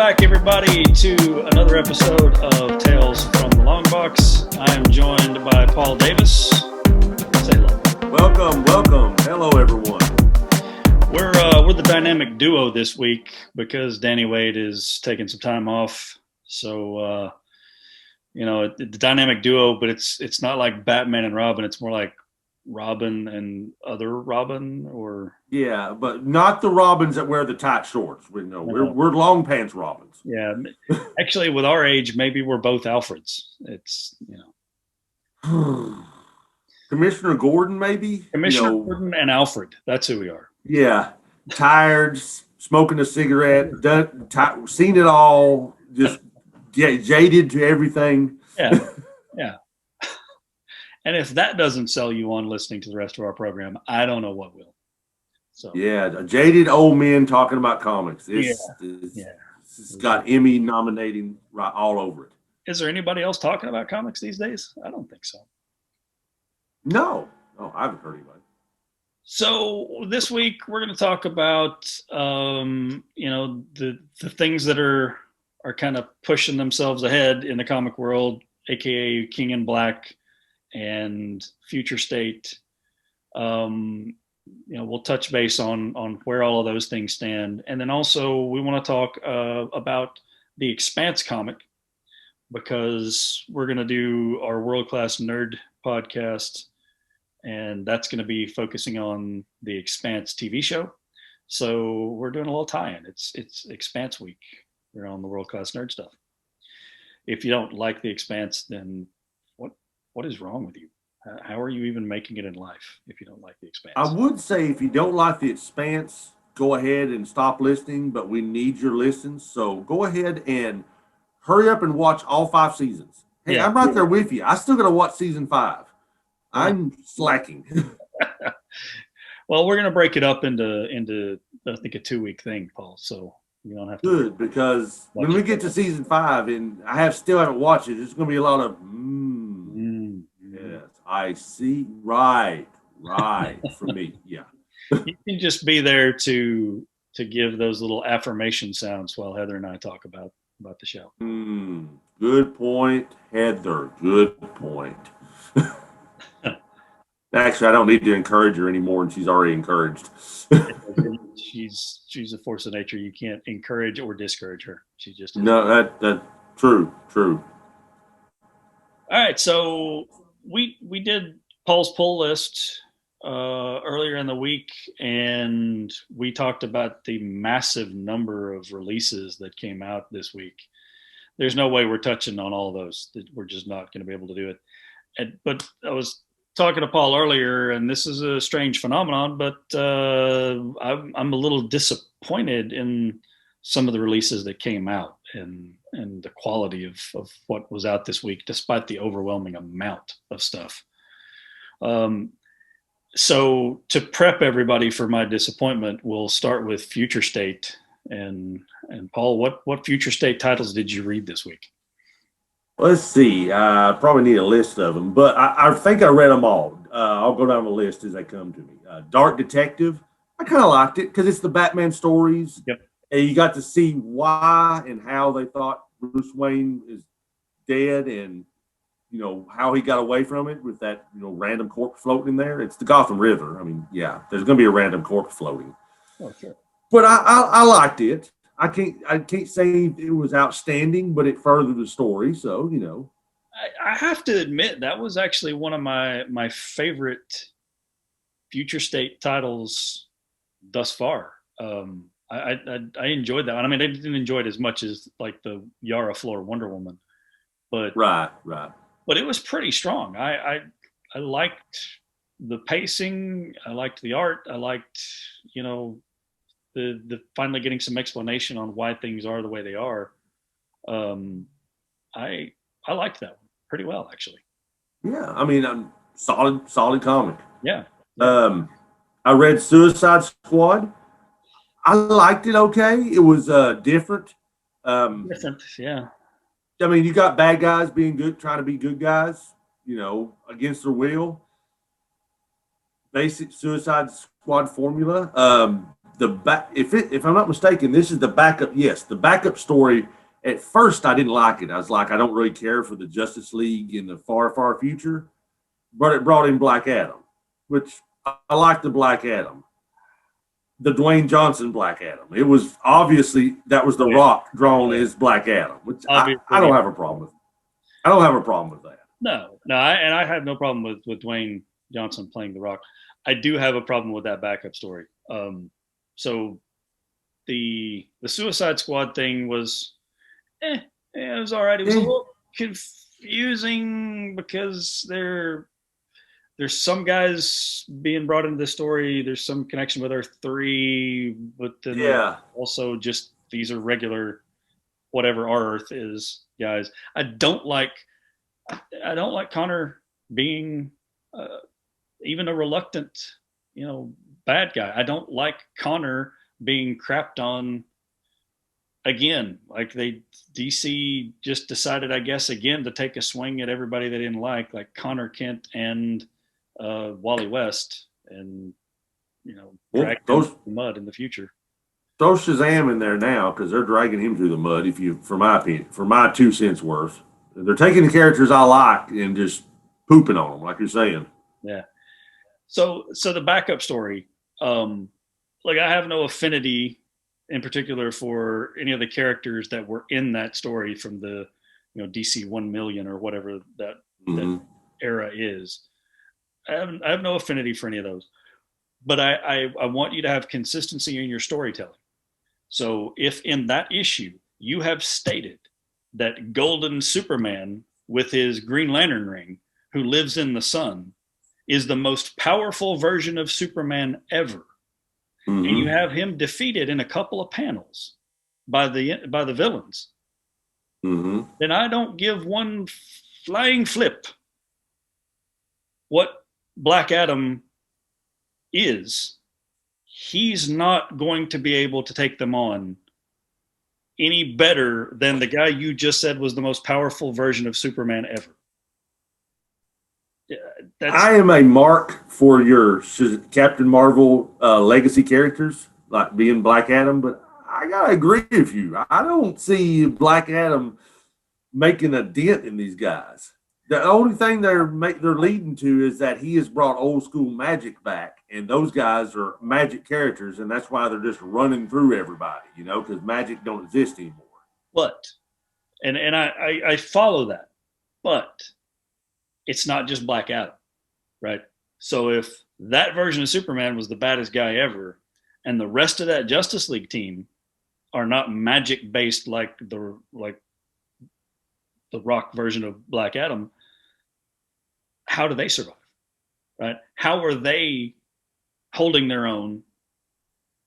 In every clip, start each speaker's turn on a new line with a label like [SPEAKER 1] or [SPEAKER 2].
[SPEAKER 1] back, everybody, to another episode of Tales from the Longbox. I am joined by Paul Davis. Say hello.
[SPEAKER 2] Welcome. Hello, everyone.
[SPEAKER 1] We're the dynamic duo this week because Danny Wade is taking some time off. So, the dynamic duo, but it's not like Batman and Robin. It's more like Robin and other Robin, or
[SPEAKER 2] yeah, but not the Robins that wear the tight shorts. We're long pants Robins.
[SPEAKER 1] Yeah, actually, with our age, maybe we're both Alfreds. It's
[SPEAKER 2] Commissioner Gordon, maybe
[SPEAKER 1] Commissioner Gordon and Alfred. That's who we are.
[SPEAKER 2] Yeah, tired, smoking a cigarette, seen it all, just jaded to everything.
[SPEAKER 1] Yeah. And if that doesn't sell you on listening to the rest of our program, I don't know what will. So
[SPEAKER 2] yeah, jaded old men talking about comics. It's got Emmy nominating right all over it.
[SPEAKER 1] Is there anybody else talking about comics these days? I don't think so.
[SPEAKER 2] No, I haven't heard anybody.
[SPEAKER 1] So this week we're going to talk about the things that are kind of pushing themselves ahead in the comic world, aka King in Black and Future State. We'll touch base on where all of those things stand, and then also we want to talk about the Expanse comic, because we're going to do our World Class Nerd podcast, and that's going to be focusing on the Expanse TV show. So we're doing a little tie-in. It's Expanse week. We're on the World Class Nerd stuff. If you don't like the Expanse, then what is wrong with you? How are you even making it in life if you don't like the Expanse?
[SPEAKER 2] I would say if you don't like the Expanse, go ahead and stop listening, but we need your listens. So go ahed and hurry up and watch all 5 seasons. Hey, yeah. I'm right there with you. I still got to watch season 5. I'm slacking.
[SPEAKER 1] Well, we're going to break it up into I think a 2-week thing, Paul. So you don't have to.
[SPEAKER 2] Good, because when we get to season 5 and I still haven't watched it, it's going to be a lot of yes, I see. Right for me. Yeah.
[SPEAKER 1] You can just be there to give those little affirmation sounds while Heather and I talk about the show.
[SPEAKER 2] Good point, Heather. Good point. Actually, I don't need to encourage her anymore, and she's already encouraged.
[SPEAKER 1] She's a force of nature. You can't encourage or discourage her. She just is.
[SPEAKER 2] No, that's true.
[SPEAKER 1] All right, so we did Paul's pull list earlier in the week, and we talked about the massive number of releases that came out this week. There's no way we're touching on all of those. We're just not going to be able to do it. But I was talking to Paul earlier, and this is a strange phenomenon, but I'm a little disappointed in some of the releases that came out and the quality of what was out this week, despite the overwhelming amount of stuff. So to prep everybody for my disappointment, we'll start with Future State. And Paul, what Future State titles did you read this week?
[SPEAKER 2] Let's see. I probably need a list of them, but I think I read them all. I'll go down the list as they come to me. Dark Detective. I kind of liked it because it's the Batman stories.
[SPEAKER 1] Yep.
[SPEAKER 2] And you got to see why and how they thought Bruce Wayne is dead, and how he got away from it with that random corpse floating in there. It's the Gotham River. I mean, yeah, there's going to be a random corpse floating.
[SPEAKER 1] Oh, sure.
[SPEAKER 2] But I liked it. I can't say it was outstanding, but it furthered the story. So
[SPEAKER 1] I have to admit that was actually one of my favorite Future State titles thus far. I enjoyed that one. I mean, I didn't enjoy it as much as like the Yara Flor Wonder Woman, but
[SPEAKER 2] right.
[SPEAKER 1] But it was pretty strong. I liked the pacing. I liked the art. I liked the finally getting some explanation on why things are the way they are. I liked that one pretty well, actually.
[SPEAKER 2] Yeah, I mean, solid comic.
[SPEAKER 1] Yeah.
[SPEAKER 2] I read Suicide Squad. I liked it. Okay, it was different.
[SPEAKER 1] Different, yeah.
[SPEAKER 2] I mean, you got bad guys being good, trying to be good guys, against their will. Basic Suicide Squad formula. the back. If I'm not mistaken, this is the backup. Yes, the backup story. At first, I didn't like it. I was like, I don't really care for the Justice League in the far, far future. But it brought in Black Adam, which I like the Black Adam, the Dwayne Johnson Black Adam. It was obviously that was the
[SPEAKER 1] Oh, yeah.
[SPEAKER 2] Rock drawn
[SPEAKER 1] Oh, yeah.
[SPEAKER 2] as Black Adam, which I
[SPEAKER 1] Obviously,
[SPEAKER 2] don't
[SPEAKER 1] yeah.
[SPEAKER 2] have a problem with. I don't have a problem with that.
[SPEAKER 1] No, no, and I have no problem with Dwayne Johnson playing The Rock. I do have a problem with that backup story. So the Suicide Squad thing was, it was all right. It was a
[SPEAKER 2] Yeah,
[SPEAKER 1] little confusing because there's some guys being brought into the story. There's some connection with Earth 3, but then there's
[SPEAKER 2] yeah.
[SPEAKER 1] also just these are regular whatever our Earth is guys. I don't like Connor being uh, even a reluctant, bad guy. I don't like Connor being crapped on again. Like DC just decided, I guess, again to take a swing at everybody they didn't like Connor Kent and Wally West, and
[SPEAKER 2] Well,
[SPEAKER 1] drag them through the mud in the future.
[SPEAKER 2] throw Shazam in there now because they're dragging him through the mud. If you, for my opinion, for my 2 cents worth, they're taking the characters I like and just pooping on them, like you're saying.
[SPEAKER 1] Yeah. So the backup story, like I have no affinity in particular for any of the characters that were in that story from the DC 1 million or whatever that
[SPEAKER 2] Mm-hmm.
[SPEAKER 1] era is. I have no affinity for any of those, but I want you to have consistency in your storytelling. So if in that issue you have stated that Golden Superman with his Green Lantern ring, who lives in the sun, is the most powerful version of Superman ever, and you
[SPEAKER 2] Mm-hmm.
[SPEAKER 1] have him defeated in a couple of panels by the villains,
[SPEAKER 2] Mm-hmm.
[SPEAKER 1] then I don't give one flying flip what Black Adam is. He's not going to be able to take them on any better than the guy you just said was the most powerful version of Superman ever. Yeah, that's
[SPEAKER 2] I am a mark for your Captain Marvel legacy characters, like being Black Adam, but I gotta agree with you. I don't see Black Adam making a dent in these guys. The only thing they're leading to is that he has brought old school magic back, and those guys are magic characters, and that's why they're just running through everybody, because magic don't exist anymore.
[SPEAKER 1] but and I follow that, but it's not just Black Adam, right? So if that version of Superman was the baddest guy ever, and the rest of that Justice League team are not magic based like the Rock version of Black Adam, how do they survive? Right? How are they holding their own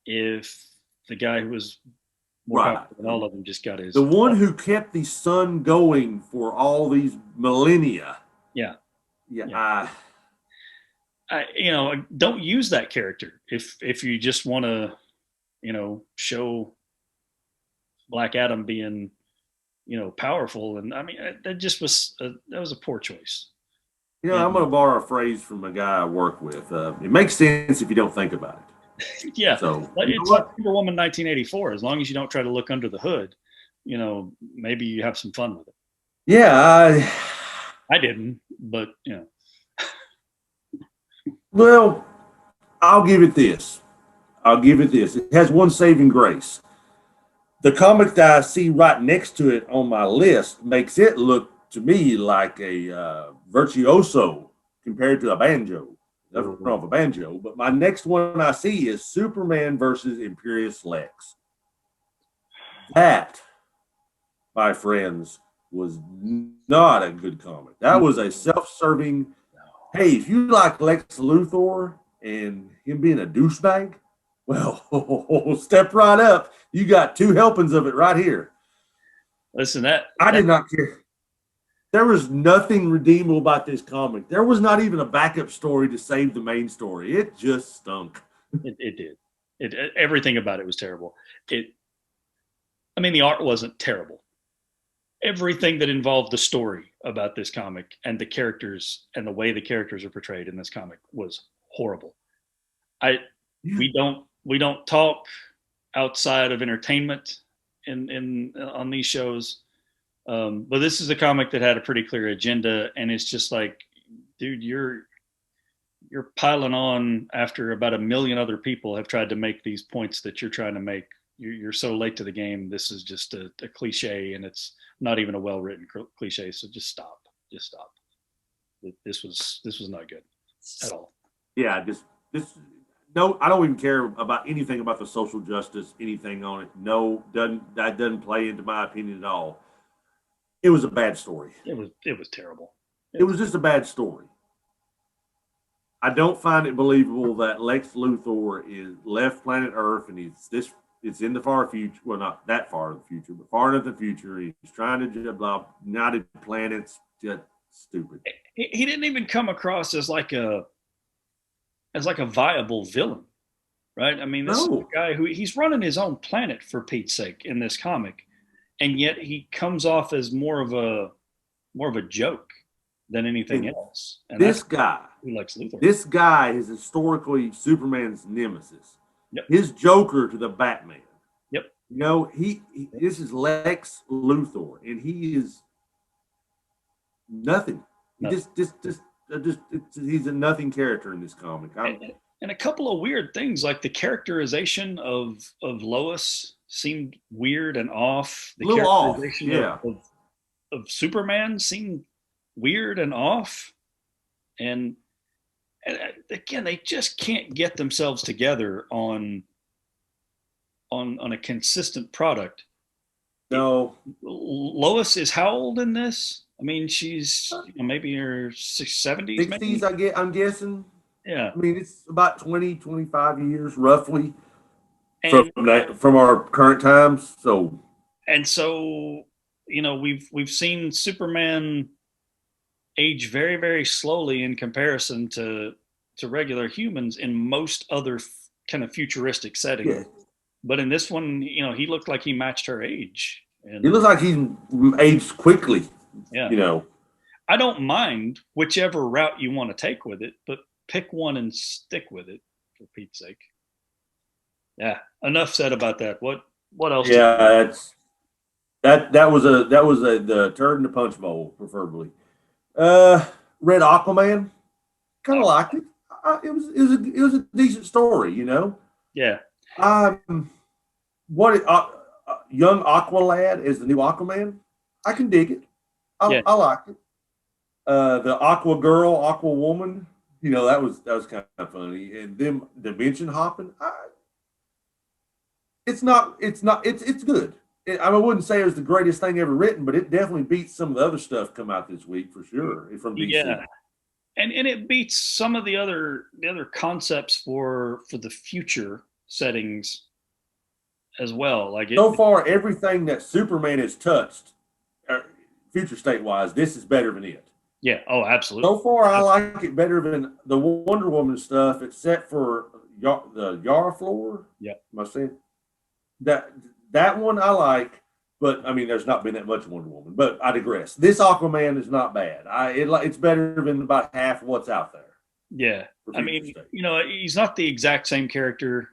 [SPEAKER 1] if the guy who was more
[SPEAKER 2] Right.
[SPEAKER 1] powerful than all of them just got
[SPEAKER 2] The
[SPEAKER 1] his?
[SPEAKER 2] one who kept the sun going for all these millennia.
[SPEAKER 1] Yeah,
[SPEAKER 2] Yeah,
[SPEAKER 1] yeah. Don't use that character if you just want to, show Black Adam being, powerful. And I mean, that was a poor choice.
[SPEAKER 2] I'm going
[SPEAKER 1] And
[SPEAKER 2] to borrow a phrase from a guy I work with. It makes sense if you don't think about it.
[SPEAKER 1] yeah,
[SPEAKER 2] So, you know
[SPEAKER 1] it's like
[SPEAKER 2] what?
[SPEAKER 1] Wonder Woman 1984. As long as you don't try to look under the hood, maybe you have some fun with it.
[SPEAKER 2] Yeah,
[SPEAKER 1] I didn't, but
[SPEAKER 2] well, I'll give it this. I'll give it this. It has one saving grace. The comic that I see right next to it on my list makes it look to me like a virtuoso compared to a banjo. Nothing wrong with a banjo, but my next one I see is Superman versus Imperious Lex. That, my friends, was not a good comic. That was a self-serving. Hey, if you like Lex Luthor and him being a douchebag, well, step right up. You got two helpings of it right here.
[SPEAKER 1] listen, that
[SPEAKER 2] I
[SPEAKER 1] that
[SPEAKER 2] did not care. There was nothing redeemable about this comic. There was not even a backup story to save the main story. It just stunk.
[SPEAKER 1] it did. Everything about it was terrible. I mean, the art wasn't terrible. Everything that involved the story about this comic and the characters and the way the characters are portrayed in this comic was horrible. I
[SPEAKER 2] Yeah.
[SPEAKER 1] we don't we don't talk outside of entertainment in on these shows. But this is a comic that had a pretty clear agenda, and it's just like, dude, you're piling on after about a million other people have tried to make these points that you're trying to make. You're so late to the game. This is just a cliche, and it's not even a well written cliche. So just stop. Just stop. This was not good at all.
[SPEAKER 2] Yeah, just this. No, I don't even care about anything about the social justice, anything on it. No, doesn't play into my opinion at all. It was a bad story.
[SPEAKER 1] It was terrible.
[SPEAKER 2] It was just a bad story. I don't find it believable that Lex Luthor is left planet Earth and it's in the far future. Well, not that far in the future, but far enough in the future. He's trying to blah United Planets. Just stupid.
[SPEAKER 1] He didn't even come across as like a viable villain, right? I mean, this is a guy who he's running his own planet for Pete's sake in this comic, and yet he comes off as more of a joke than anything else. And
[SPEAKER 2] this guy,
[SPEAKER 1] who likes Luthor.
[SPEAKER 2] This guy is historically Superman's nemesis.
[SPEAKER 1] Yep.
[SPEAKER 2] His Joker to the Batman.
[SPEAKER 1] Yep.
[SPEAKER 2] You know, this is Lex Luthor, and he is nothing. He's a nothing character in this comic.
[SPEAKER 1] And a couple of weird things, like the characterization of Lois seemed weird and off. The characterization
[SPEAKER 2] yeah.
[SPEAKER 1] of Superman seemed weird and off. And again, they just can't get themselves together on a consistent product.
[SPEAKER 2] No.
[SPEAKER 1] Lois is how old in this? I mean, she's maybe in her 70s.
[SPEAKER 2] 60s, I'm guessing.
[SPEAKER 1] Yeah.
[SPEAKER 2] I mean, it's about 20, 25 years roughly from our current times. So,
[SPEAKER 1] we've seen Superman age very, very slowly in comparison to regular humans in most other kind of futuristic settings. Yeah. But in this one, he looked like he matched her age. And
[SPEAKER 2] he looks like he's aged quickly.
[SPEAKER 1] Yeah. I don't mind whichever route you want to take with it, but pick one and stick with it, for Pete's sake. Yeah. Enough said about that. What else?
[SPEAKER 2] Yeah, that was the turd in the punch bowl, preferably. Red Aquaman, kind of liked it. It was a decent story,
[SPEAKER 1] Yeah.
[SPEAKER 2] Young Aqualad is the new Aquaman. I can dig it. I like it. The Aqua Girl, Aqua Woman, that was kind of funny. And them dimension hopping. It's good. I wouldn't say it was the greatest thing ever written, but it definitely beats some of the other stuff come out this week for sure from DC.
[SPEAKER 1] Yeah. And it beats some of the other concepts for the future settings as well.
[SPEAKER 2] So far, everything that Superman has touched, future state wise, this is better than it.
[SPEAKER 1] Yeah. Oh, absolutely.
[SPEAKER 2] So far, I like it better than the Wonder Woman stuff, except for the Yara floor.
[SPEAKER 1] Yeah.
[SPEAKER 2] Am I saying that one I like? But I mean, there's not been that much Wonder Woman. But I digress. This Aquaman is not bad. It's better than about half of what's out there.
[SPEAKER 1] Yeah, I mean, he's not the exact same character.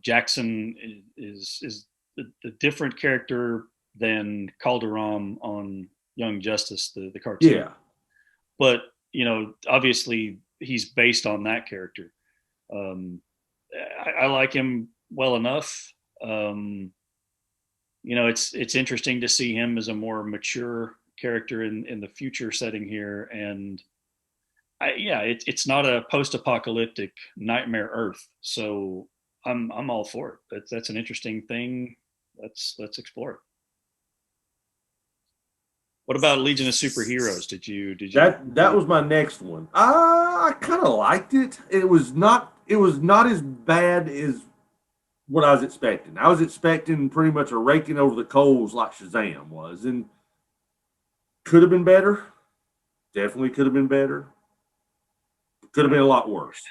[SPEAKER 1] Jackson is a different character than Calderon on Young Justice, the cartoon.
[SPEAKER 2] Yeah,
[SPEAKER 1] but obviously he's based on that character. I like him well enough. It's interesting to see him as a more mature character in the future setting here, and it's not a post-apocalyptic nightmare Earth, so I'm all for it. That's an interesting thing. Let's explore it. What about Legion of Superheroes? Did you?
[SPEAKER 2] That was my next one. I kind of liked it. It was not as bad as what I was expecting. I was expecting pretty much a raking over the coals like Shazam was, and could have been better. Definitely could have been better. Could have been a lot worse.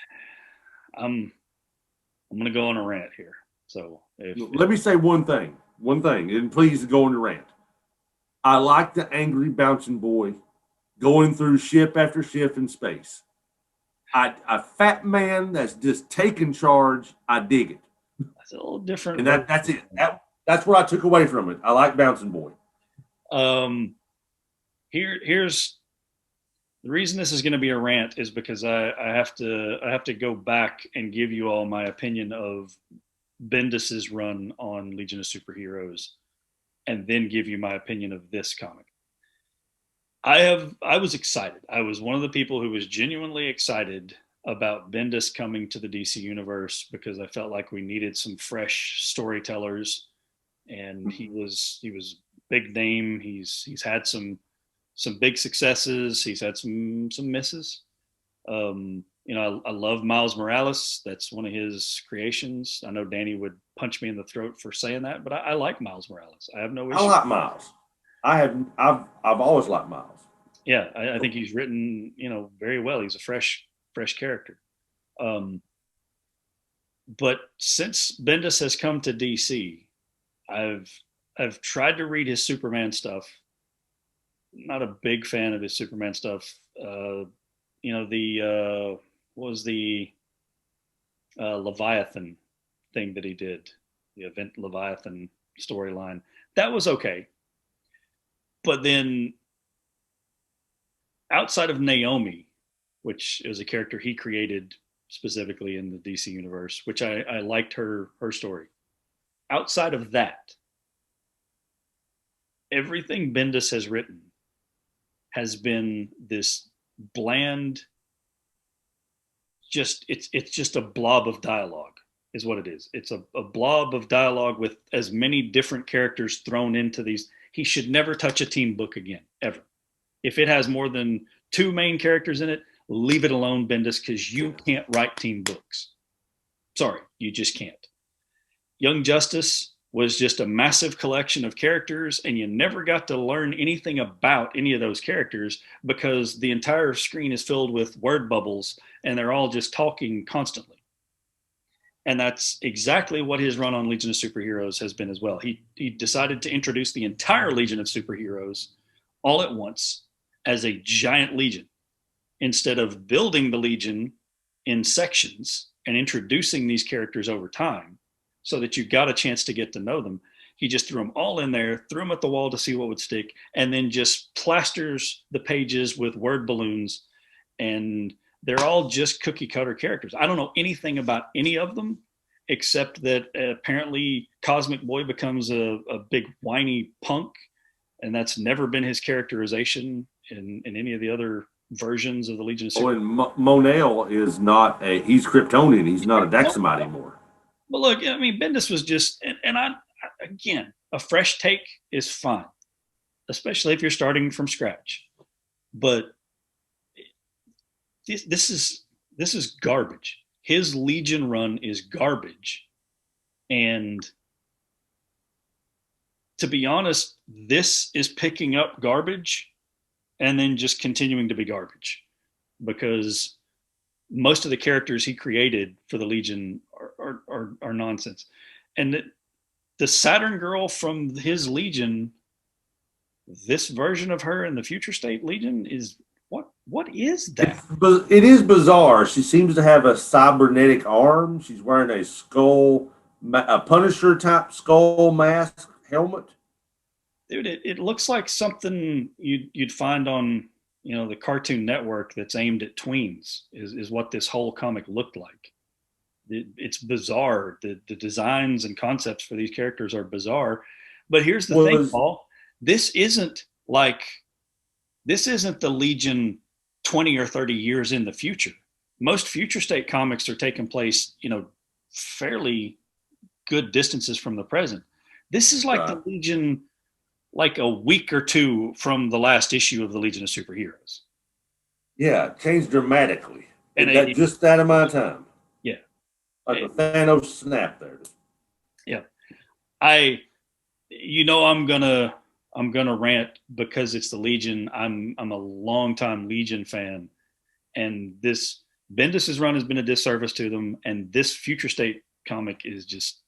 [SPEAKER 1] I'm going to go on a rant here. So
[SPEAKER 2] let me say one thing, and please go on your rant. I like the angry bouncing boy going through ship after ship in space. A fat man that's just taking charge. I dig it.
[SPEAKER 1] That's a little different
[SPEAKER 2] And
[SPEAKER 1] version.
[SPEAKER 2] that's it. That's what I took away from it. I like Bouncing Boy.
[SPEAKER 1] Um, here's the reason this is going to be a rant is because I have to go back and give you all my opinion of Bendis's run on Legion of Superheroes, and then give you my opinion of this comic. I was excited. I was one of the people who was genuinely excited about Bendis coming to the DC universe because I felt like we needed some fresh storytellers, and he was big name. He's had some big successes. He's had some misses. I love Miles Morales. That's one of his creations. I know Danny would punch me in the throat for saying that, but I like Miles Morales. I have no
[SPEAKER 2] I
[SPEAKER 1] issue.
[SPEAKER 2] like Miles. I've always liked Miles.
[SPEAKER 1] Yeah, I think he's written, very well. He's a fresh character. Um, but since Bendis has come to DC, I've I've tried to read his Superman stuff. Not a big fan of his Superman stuff. The what was the Leviathan thing that he did, the Event Leviathan storyline. That was okay, but then outside of Naomi, which is a character he created specifically in the DC universe, which I liked her story. Outside of that, everything Bendis has written has been this bland, just it's just a blob of dialogue is what it is. It's a blob of dialogue with as many different characters thrown into these. He should never touch a team book again, ever. If it has more than two main characters in it, leave it alone, Bendis, because you can't write team books. Sorry, you just can't. Young Justice was just a massive collection of characters, and you never got to learn anything about any of those characters because the entire screen is filled with word bubbles and they're all just talking constantly. And that's exactly what his run on Legion of Superheroes has been as well. He decided to introduce the entire Legion of Superheroes all at once as a giant legion instead of building the legion in sections and introducing these characters over time so that you got a chance to get to know them. He just threw them all in there, threw them at the wall to see what would stick, and then just plasters the pages with word balloons. And they're all just cookie cutter characters. I don't know anything about any of them except that apparently Cosmic Boy becomes a big whiny punk, and that's never been his characterization in any of the other versions of the Legion of
[SPEAKER 2] Oh,
[SPEAKER 1] Super.
[SPEAKER 2] and Monel is not he's Kryptonian. He's not a Daxamite anymore.
[SPEAKER 1] But look, I mean, Bendis was just, and again, a fresh take is fine, especially if you're starting from scratch. But this is garbage. His Legion run is garbage, and to be honest, this is picking up garbage and then just continuing to be garbage because most of the characters he created for the Legion are nonsense. And the Saturn girl from his Legion, this version of her in the Future State Legion is what is that?
[SPEAKER 2] It is bizarre. She seems to have a cybernetic arm. She's wearing a a Punisher type skull mask helmet.
[SPEAKER 1] Dude, it looks like something you'd find on the Cartoon Network that's aimed at tweens is what this whole comic looked like. It's bizarre. The designs and concepts for these characters are bizarre. But here's the thing, Paul. This isn't the Legion 20 or 30 years in the future. Most Future State comics are taking place, fairly good distances from the present. This is like the Legion, like a week or two from the last issue of the Legion of Superheroes.
[SPEAKER 2] Yeah, changed dramatically. And just that amount of time.
[SPEAKER 1] Yeah.
[SPEAKER 2] Like a Thanos snap there.
[SPEAKER 1] Yeah. I'm gonna rant because it's the Legion. I'm a longtime Legion fan, and this Bendis's run has been a disservice to them, and this Future State comic is just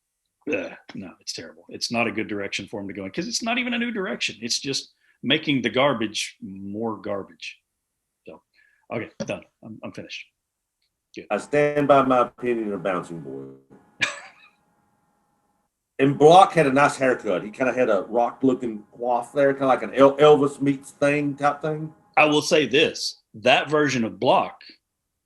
[SPEAKER 1] no, it's terrible. It's not a good direction for him to go in because it's not even a new direction. It's just making the garbage more garbage. So, okay, done. I'm finished. Good.
[SPEAKER 2] I stand by my opinion of Bouncing Boy. And Block had a nice haircut. He kind of had a rock-looking coif there, kind of like an Elvis meets Thing type thing.
[SPEAKER 1] I will say this: that version of Block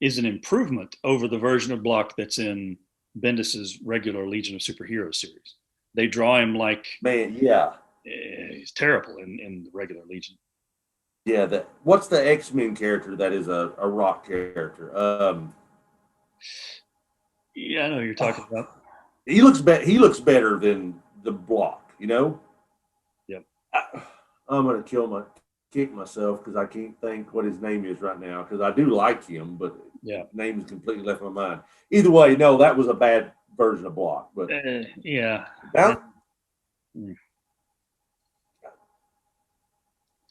[SPEAKER 1] is an improvement over the version of Block that's in Bendis's regular Legion of Superheroes series. They draw him like,
[SPEAKER 2] man, yeah,
[SPEAKER 1] he's terrible in the regular Legion.
[SPEAKER 2] Yeah, what's the X-Men character that is a rock character?
[SPEAKER 1] Yeah, I know who you're talking about.
[SPEAKER 2] He looks better than the Block, you know.
[SPEAKER 1] Yep.
[SPEAKER 2] I'm gonna kick myself because I can't think what his name is right now because I do like him, but
[SPEAKER 1] yeah,
[SPEAKER 2] name is completely left my mind. Either way, no, that was a bad version of Block, but
[SPEAKER 1] yeah.
[SPEAKER 2] That,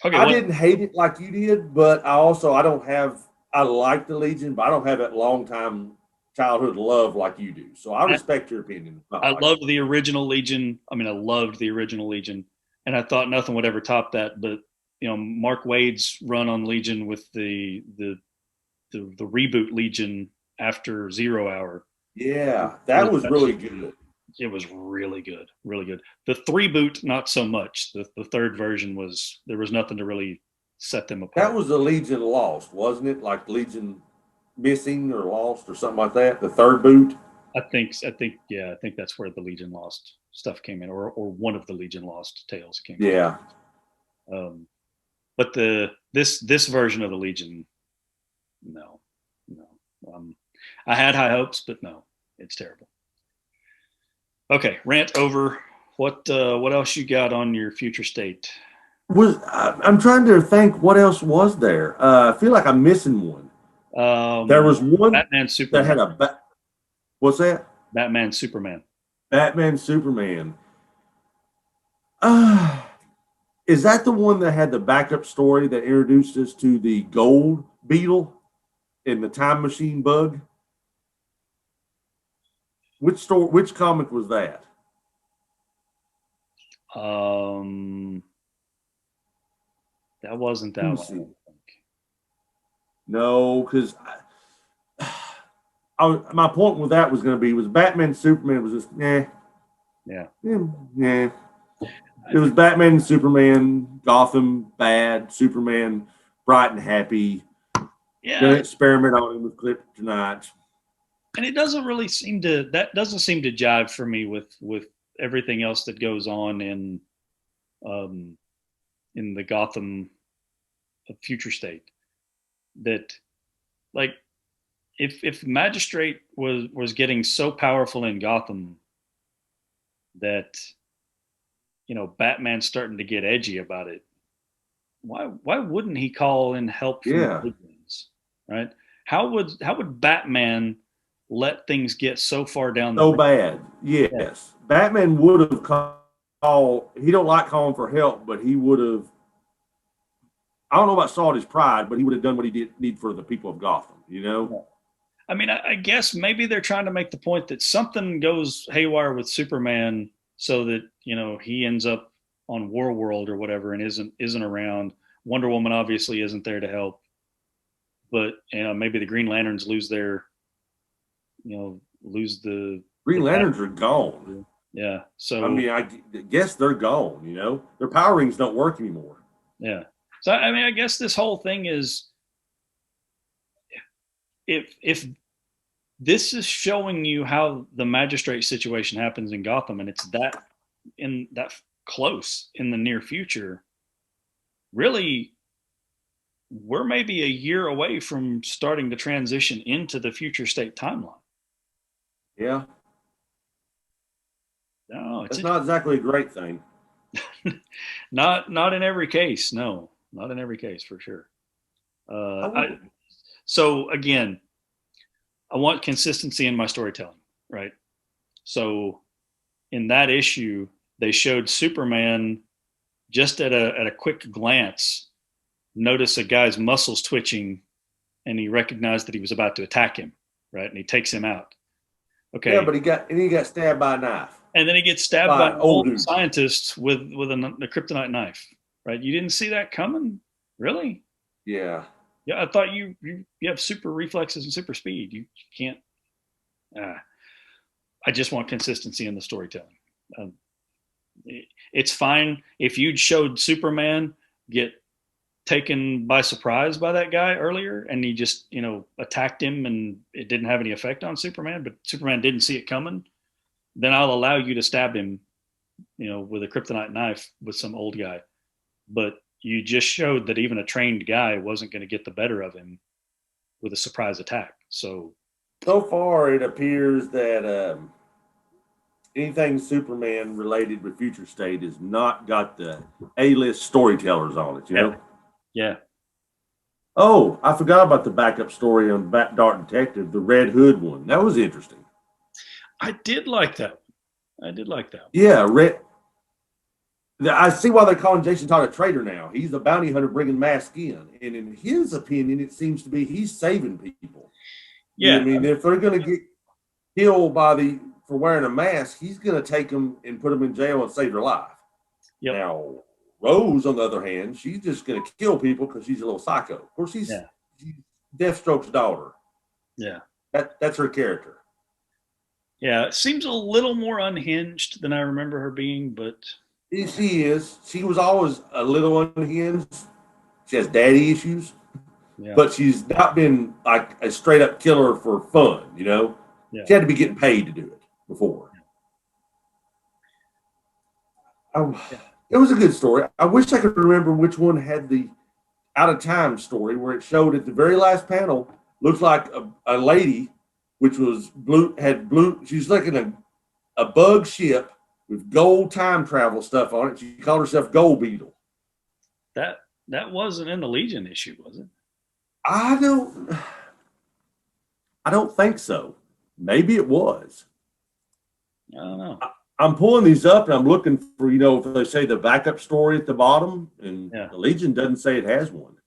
[SPEAKER 1] okay,
[SPEAKER 2] I didn't hate it like you did, but I like the Legion, but I don't have that long time childhood love like you do. So I respect your opinion.
[SPEAKER 1] I loved the original Legion. I mean, I loved the original Legion, and I thought nothing would ever top that. But Mark Waid's run on Legion with the reboot Legion after Zero Hour.
[SPEAKER 2] Yeah, that was really good.
[SPEAKER 1] It was really good, really good. The 3-boot, not so much. The third version there was nothing to really set them apart.
[SPEAKER 2] That was the Legion Lost, wasn't it? Like Legion Missing or Lost or something like that. The third boot.
[SPEAKER 1] I think that's where the Legion Lost stuff came in, or one of the Legion Lost tales came in.
[SPEAKER 2] Yeah.
[SPEAKER 1] But this version of the Legion, no. I had high hopes, but no, it's terrible. Okay, rant over. What else you got on your future state?
[SPEAKER 2] I'm trying to think what else was there. I feel like I'm missing one. There was one
[SPEAKER 1] Batman Superman.
[SPEAKER 2] that had what's that?
[SPEAKER 1] Batman Superman.
[SPEAKER 2] Batman Superman. Is that the one that had the backup story that introduced us to the Gold Beetle and the Time Machine Bug? Which comic was that?
[SPEAKER 1] That wasn't that one.
[SPEAKER 2] No, because my point with that was going to be Batman Superman was just yeah. It was Batman and Superman, Gotham bad, Superman bright and happy.
[SPEAKER 1] Yeah,
[SPEAKER 2] gonna experiment on him with kryptonite.
[SPEAKER 1] And it doesn't seem to jive for me with everything else that goes on in the Gotham future state. That, like, if Magistrate was getting so powerful in Gotham that Batman's starting to get edgy about it, why wouldn't he call in help from the Legions, right? How would Batman let things get so far down
[SPEAKER 2] so bad? Yes, yeah. Batman would have called. He don't like calling for help, but he would have. I don't know about salt his pride, but he would have done what he did need for the people of Gotham.
[SPEAKER 1] I mean, I guess maybe they're trying to make the point that something goes haywire with Superman, so that he ends up on War World or whatever and isn't around. Wonder Woman obviously isn't there to help, but maybe the Green Lanterns lose the
[SPEAKER 2] Green Lanterns are gone.
[SPEAKER 1] Yeah, so
[SPEAKER 2] I mean, I guess they're gone. Their power rings don't work anymore.
[SPEAKER 1] Yeah, so I mean, I guess this whole thing is, if this is showing you how the Magistrate situation happens in Gotham, and it's that close in the near future, really, we're maybe a year away from starting to transition into the future state timeline.
[SPEAKER 2] Yeah.
[SPEAKER 1] No,
[SPEAKER 2] it's not exactly a great thing.
[SPEAKER 1] Not in every case. No, not in every case, for sure. So again, I want consistency in my storytelling, right? So in that issue, they showed Superman just at a quick glance, notice a guy's muscles twitching, and he recognized that he was about to attack him, right? And he takes him out. Okay.
[SPEAKER 2] Yeah, but he got stabbed by a knife.
[SPEAKER 1] And then he gets stabbed by an old scientist with a kryptonite knife, right? You didn't see that coming, really?
[SPEAKER 2] Yeah.
[SPEAKER 1] Yeah, I thought you have super reflexes and super speed. You can't. Uh, I just want consistency in the storytelling. Um, it's fine if you'd showed Superman get taken by surprise by that guy earlier and he just attacked him and it didn't have any effect on Superman, but Superman didn't see it coming. Then I'll allow you to stab him, with a kryptonite knife with some old guy. But you just showed that even a trained guy wasn't going to get the better of him with a surprise attack.
[SPEAKER 2] So far, it appears that anything Superman related with Future State has not got the A-list storytellers on it, you
[SPEAKER 1] yeah,
[SPEAKER 2] know?
[SPEAKER 1] yeah.
[SPEAKER 2] Oh, I forgot about the backup story on Dark Detective, the Red Hood one. That was interesting.
[SPEAKER 1] I did like that. I did like that.
[SPEAKER 2] Yeah, I see why they're calling Jason Todd a traitor now. He's a bounty hunter bringing masks in. And in his opinion, it seems to be he's saving people.
[SPEAKER 1] Yeah.
[SPEAKER 2] I mean, if they're going to get killed for wearing a mask, he's going to take them and put them in jail and save their life.
[SPEAKER 1] Yep.
[SPEAKER 2] Now, Rose, on the other hand, she's just going to kill people because she's a little psycho. Of course, she's Deathstroke's daughter.
[SPEAKER 1] Yeah.
[SPEAKER 2] That's her character.
[SPEAKER 1] Yeah, it seems a little more unhinged than I remember her being, but
[SPEAKER 2] she is. She was always a little unhinged. She has daddy issues, but she's not been like a straight up killer for fun. She had to be getting paid to do it before. It was a good story. I wish I could remember which one had the out of time story where it showed at the very last panel looks like a lady, which was had blue. She's looking a bug ship with gold time travel stuff on it. She called herself Gold Beetle.
[SPEAKER 1] That wasn't in the Legion issue, was it?
[SPEAKER 2] I don't think so. Maybe it was.
[SPEAKER 1] I don't know.
[SPEAKER 2] I'm pulling these up and I'm looking for, if they say the backup story at the bottom, and the Legion doesn't say it has one.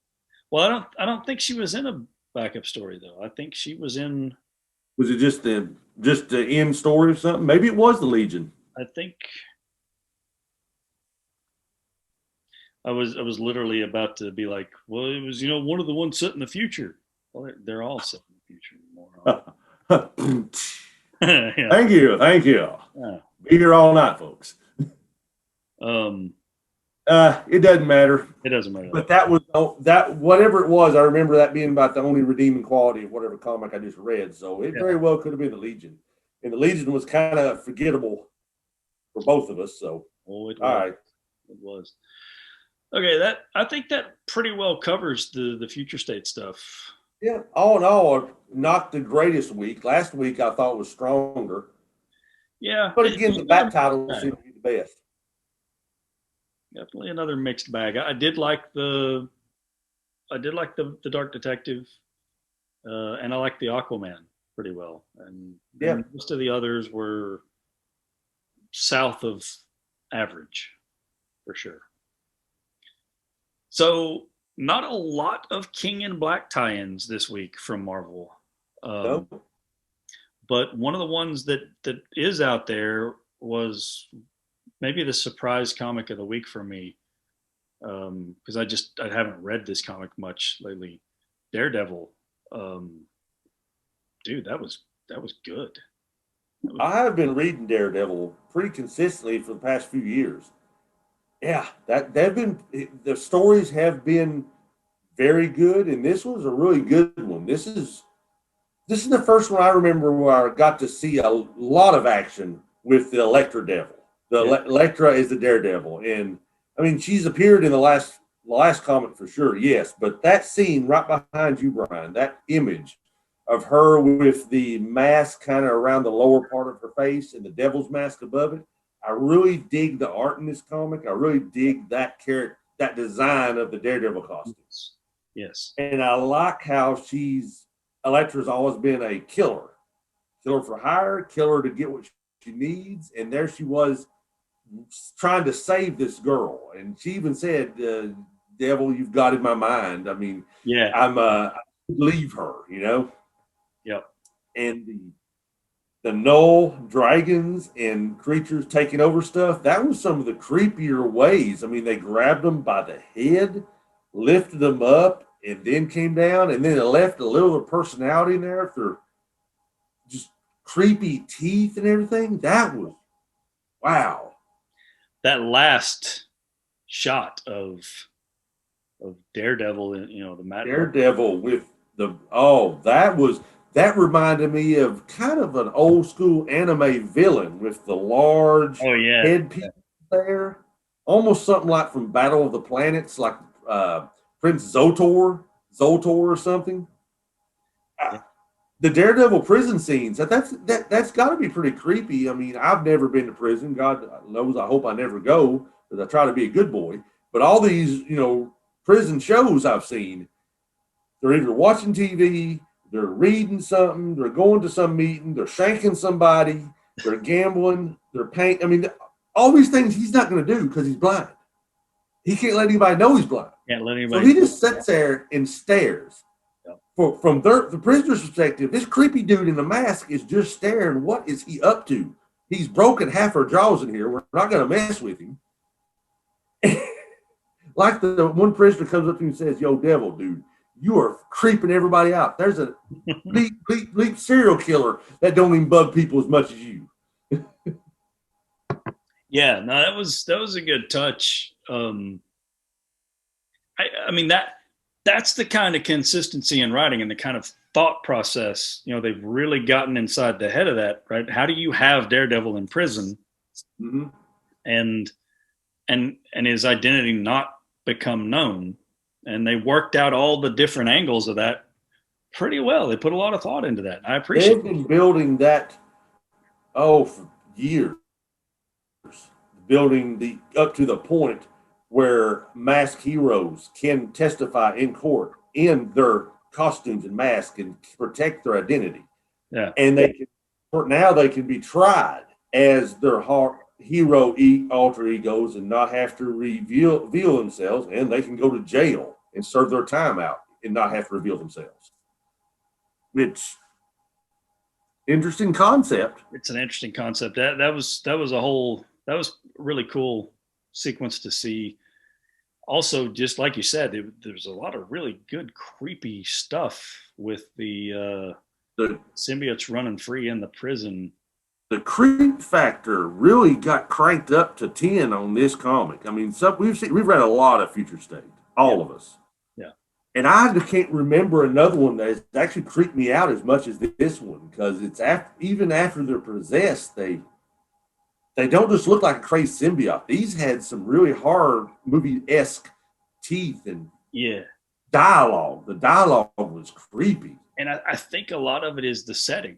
[SPEAKER 1] Well, I don't think she was in a backup story though. I think she was in.
[SPEAKER 2] Was it just the end story or something? Maybe it was the Legion.
[SPEAKER 1] I think I was literally about to be like, well, it was one of the ones set in the future. Well, they're all set in the future.
[SPEAKER 2] Yeah. Thank you. Yeah. Be here all night, folks. It doesn't matter.
[SPEAKER 1] It doesn't matter.
[SPEAKER 2] But that whatever it was, I remember that being about the only redeeming quality of whatever comic I just read. So it very well could have been the Legion, and the Legion was kind of forgettable for both of us. So
[SPEAKER 1] all right, it was. Okay, I think that pretty well covers the Future State stuff.
[SPEAKER 2] Yeah, all in all, not the greatest week. Last week I thought was stronger.
[SPEAKER 1] Yeah,
[SPEAKER 2] but again, the back title seemed to be the best.
[SPEAKER 1] Definitely another mixed bag. I did like the Dark Detective, and I like the Aquaman pretty well. And most of the others were south of average, for sure. So not a lot of King in Black tie-ins this week from Marvel.
[SPEAKER 2] No.
[SPEAKER 1] But one of the ones that is out there was maybe the surprise comic of the week for me, because I haven't read this comic much lately. Daredevil, dude, that was good.
[SPEAKER 2] I have been reading Daredevil pretty consistently for the past few years. Yeah, the stories have been very good, and this was a really good one. This is the first one I remember where I got to see a lot of action with the Elektra Devil. Elektra is the Daredevil, and I mean she's appeared in the last comic for sure, yes. But that scene right behind you, Bryan, that image of her with the mask kind of around the lower part of her face and the devil's mask above it, I really dig the art in this comic. I really dig that character, that design of the Daredevil costumes.
[SPEAKER 1] Yes,
[SPEAKER 2] and I like how Elektra's always been a killer for hire, killer to get what she needs, and there she was trying to save this girl, and she even said, "Devil, you've got in my mind." I mean, I leave her,
[SPEAKER 1] Yep.
[SPEAKER 2] And the Null dragons and creatures taking over stuff. That was some of the creepier ways. I mean, they grabbed them by the head, lifted them up, and then came down, and then it left a little of personality in there for just creepy teeth and everything. That was wow.
[SPEAKER 1] That last shot of Daredevil, and the Matt Murdock.
[SPEAKER 2] Daredevil with that reminded me of kind of an old school anime villain with the large
[SPEAKER 1] Oh yeah,
[SPEAKER 2] headpiece there, almost something like from Battle of the Planets, like Prince Zoltor or something.
[SPEAKER 1] yeah.
[SPEAKER 2] The Daredevil prison scenes that's got to be pretty creepy. I mean, I've never been to prison. God knows, I hope I never go because I try to be a good boy. But all these, prison shows I've seen, they're either watching TV, they're reading something, they're going to some meeting, they're shanking somebody, they're gambling, they're paying. I mean, all these things he's not going to do because he's blind. He can't let anybody know he's blind.
[SPEAKER 1] Can't let
[SPEAKER 2] So
[SPEAKER 1] anybody.
[SPEAKER 2] he just sits there and stares.
[SPEAKER 1] Yeah.
[SPEAKER 2] From the prisoner's perspective, this creepy dude in the mask is just staring. What is he up to? He's broken half our jaws in here. We're not going to mess with him. Like the one prisoner comes up to him and says, "Yo, devil, dude, you are creeping everybody out. There's a bleep serial killer that don't even bug people as much as you."
[SPEAKER 1] Yeah, no, that was a good touch. I mean that's the kind of consistency in writing and the kind of thought process. They've really gotten inside the head of that, right? How do you have Daredevil in prison,
[SPEAKER 2] mm-hmm.
[SPEAKER 1] and his identity not become known? And they worked out all the different angles of that pretty well. They put a lot of thought into that. I appreciate
[SPEAKER 2] They've been building that for years, building the up to the point where masked heroes can testify in court in their costumes and masks and protect their identity.
[SPEAKER 1] Yeah.
[SPEAKER 2] And now they can be tried as their hero alter egos and not have to reveal themselves, and they can go to jail and serve their time out and not have to reveal themselves. Which interesting concept.
[SPEAKER 1] It's an interesting concept. That was a really cool sequence to see. Also, just like you said, there's a lot of really good creepy stuff with the symbiotes running free in the prison.
[SPEAKER 2] The creep factor really got cranked up to 10 on this comic. I mean, we've read a lot of Future State, all of us.
[SPEAKER 1] Yeah.
[SPEAKER 2] And I can't remember another one that has actually creeped me out as much as this one, because it's even after they're possessed, they don't just look like a crazy symbiote. These had some really horror movie-esque teeth and dialogue. The dialogue was creepy.
[SPEAKER 1] And I think a lot of it is the setting,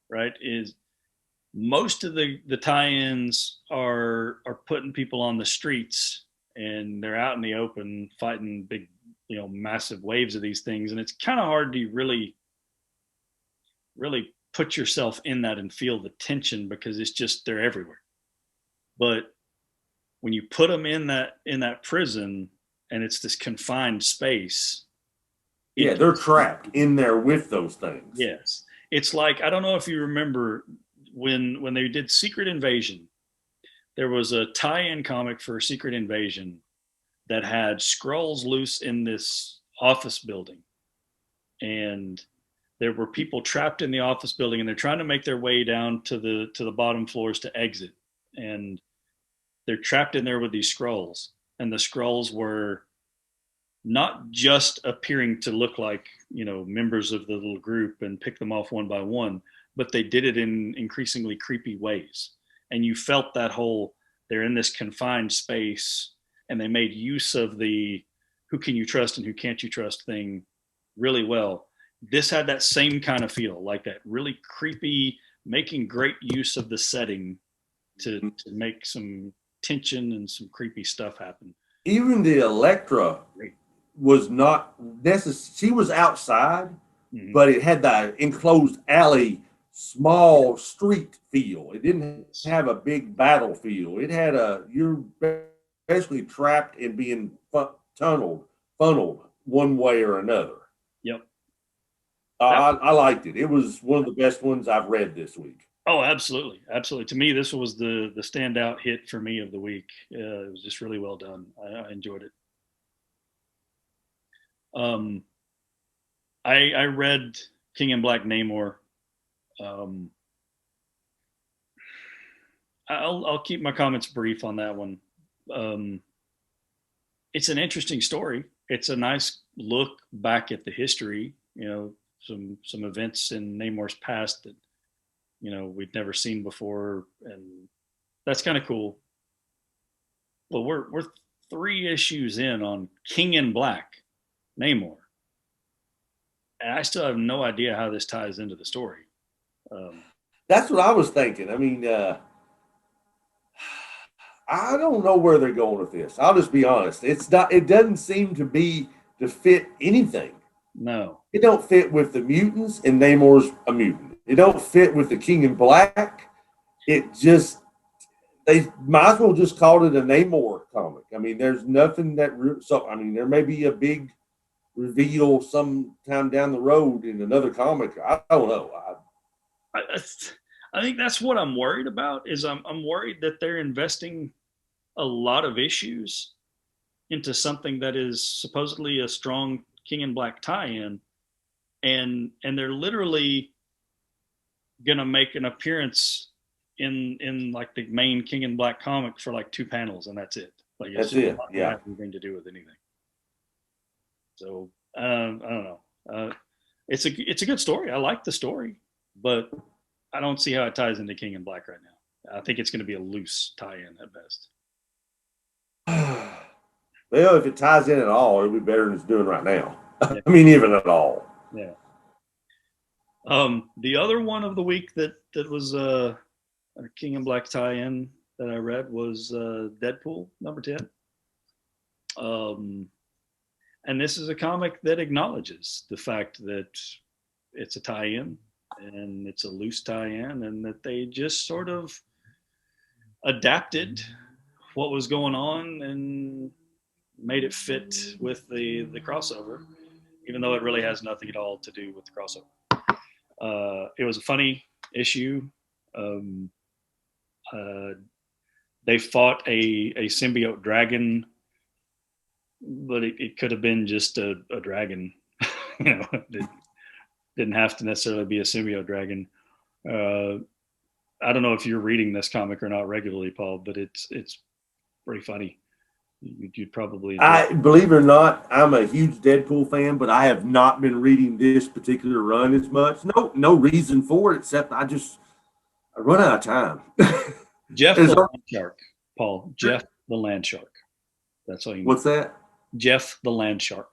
[SPEAKER 1] right? Is most of the tie-ins are putting people on the streets, and they're out in the open fighting big, massive waves of these things, and it's kind of hard to really put yourself in that and feel the tension because it's just they're everywhere. But when you put them in that prison and it's this confined space,
[SPEAKER 2] they're trapped in there with those things.
[SPEAKER 1] Yes, it's like, I don't know if you remember when they did Secret Invasion, there was a tie-in comic for Secret Invasion that had Skrulls loose in this office building, and there were people trapped in the office building, and they're trying to make their way down to the bottom floors to exit, and they're trapped in there with these Skrulls, and the Skrulls were not just appearing to look like members of the little group and pick them off one by one, but they did it in increasingly creepy ways. And you felt that whole, they're in this confined space, and they made use of the who can you trust and who can't you trust thing really well. This had that same kind of feel, like that really creepy, making great use of the setting to make some tension and some creepy stuff happen.
[SPEAKER 2] Even the Elektra was not necessary. She was outside, but it had that enclosed alley, small street feel. It didn't have a big battlefield. It had you're basically trapped and being funneled one way or another.
[SPEAKER 1] Yep.
[SPEAKER 2] I liked it. It was one of the best ones I've read this week.
[SPEAKER 1] Oh, absolutely. Absolutely. To me, this was the standout hit for me of the week. It was just really well done. I enjoyed it. I read King in Black Namor. Um, I'll keep my comments brief on that one. Um, it's an interesting story. It's a nice look back at the history. Some events in Namor's past that we'd never seen before, and that's kind of cool. But we're 3 issues in on King in Black, Namor, and I still have no idea how this ties into the story.
[SPEAKER 2] That's what I was thinking. I mean, I don't know where they're going with this. I'll just be honest. It's not. It doesn't seem to be to fit anything.
[SPEAKER 1] No.
[SPEAKER 2] It don't fit with the mutants, and Namor's a mutant. It don't fit with the King in Black. It just they might as well just call it a Namor comic. I mean, there's nothing that so. I mean, there may be a big reveal sometime down the road in another comic. I don't know.
[SPEAKER 1] I think that's what I'm worried about. Is I'm worried that they're investing a lot of issues into something that is supposedly a strong King in Black tie-in, and they're literally gonna make an appearance in like the main King in Black comic for like 2 panels, and that's it. Like it's
[SPEAKER 2] That's
[SPEAKER 1] just
[SPEAKER 2] it.
[SPEAKER 1] not gonna
[SPEAKER 2] Yeah.
[SPEAKER 1] have anything to do with anything. So I don't know. It's a good story. I like the story, but I don't see how it ties into King in Black right now. I think it's going to be a loose tie-in at best.
[SPEAKER 2] Well, if it ties in at all, it'll be better than it's doing right now.
[SPEAKER 1] Yeah.
[SPEAKER 2] I mean, even at all.
[SPEAKER 1] Yeah. The other one of the week that was a King in Black tie-in that I read was Deadpool #10. And this is a comic that acknowledges the fact that it's a tie-in and it's a loose tie-in, and that they just sort of adapted what was going on and made it fit with the crossover, even though it really has nothing at all to do with the crossover. It was a funny issue. They fought a symbiote dragon, but it could have been just a dragon. It didn't have to necessarily be a symbiote dragon. I don't know if you're reading this comic or not regularly, Paul, but it's pretty funny. You'd probably enjoy
[SPEAKER 2] I believe it or not, I'm a huge Deadpool fan, but I have not been reading this particular run as much. No reason for it except I run out of time.
[SPEAKER 1] Jeff the Land Shark, Paul. Jeff the Land Shark. That's all you need.
[SPEAKER 2] What's that?
[SPEAKER 1] Jeff the Land Shark.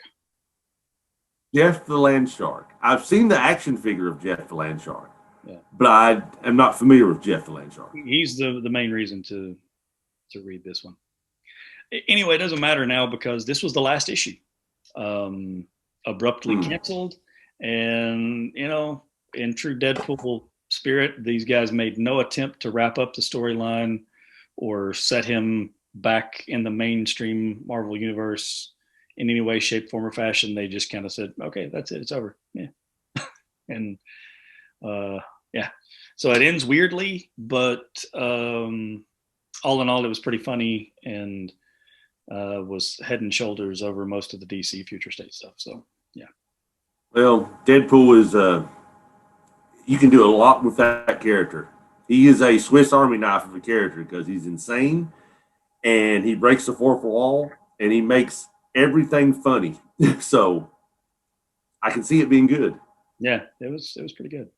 [SPEAKER 2] Jeff the Land Shark. I've seen the action figure of Jeff the Land Shark,
[SPEAKER 1] yeah,
[SPEAKER 2] but I am not familiar with Jeff the Land Shark.
[SPEAKER 1] He's the main reason to read this one. Anyway, it doesn't matter now because this was the last issue. Abruptly canceled, and in true Deadpool spirit, these guys made no attempt to wrap up the storyline or set him back in the mainstream Marvel universe in any way, shape, form, or fashion. They just kind of said, "Okay, that's it. It's over." Yeah, and yeah, so it ends weirdly, but all in all, it was pretty funny and was head and shoulders over most of the DC Future State stuff. So yeah.
[SPEAKER 2] Well, Deadpool is you can do a lot with that character. He is a Swiss Army knife of a character because he's insane and he breaks the fourth wall and he makes everything funny. So I can see it being good.
[SPEAKER 1] Yeah, it was pretty good.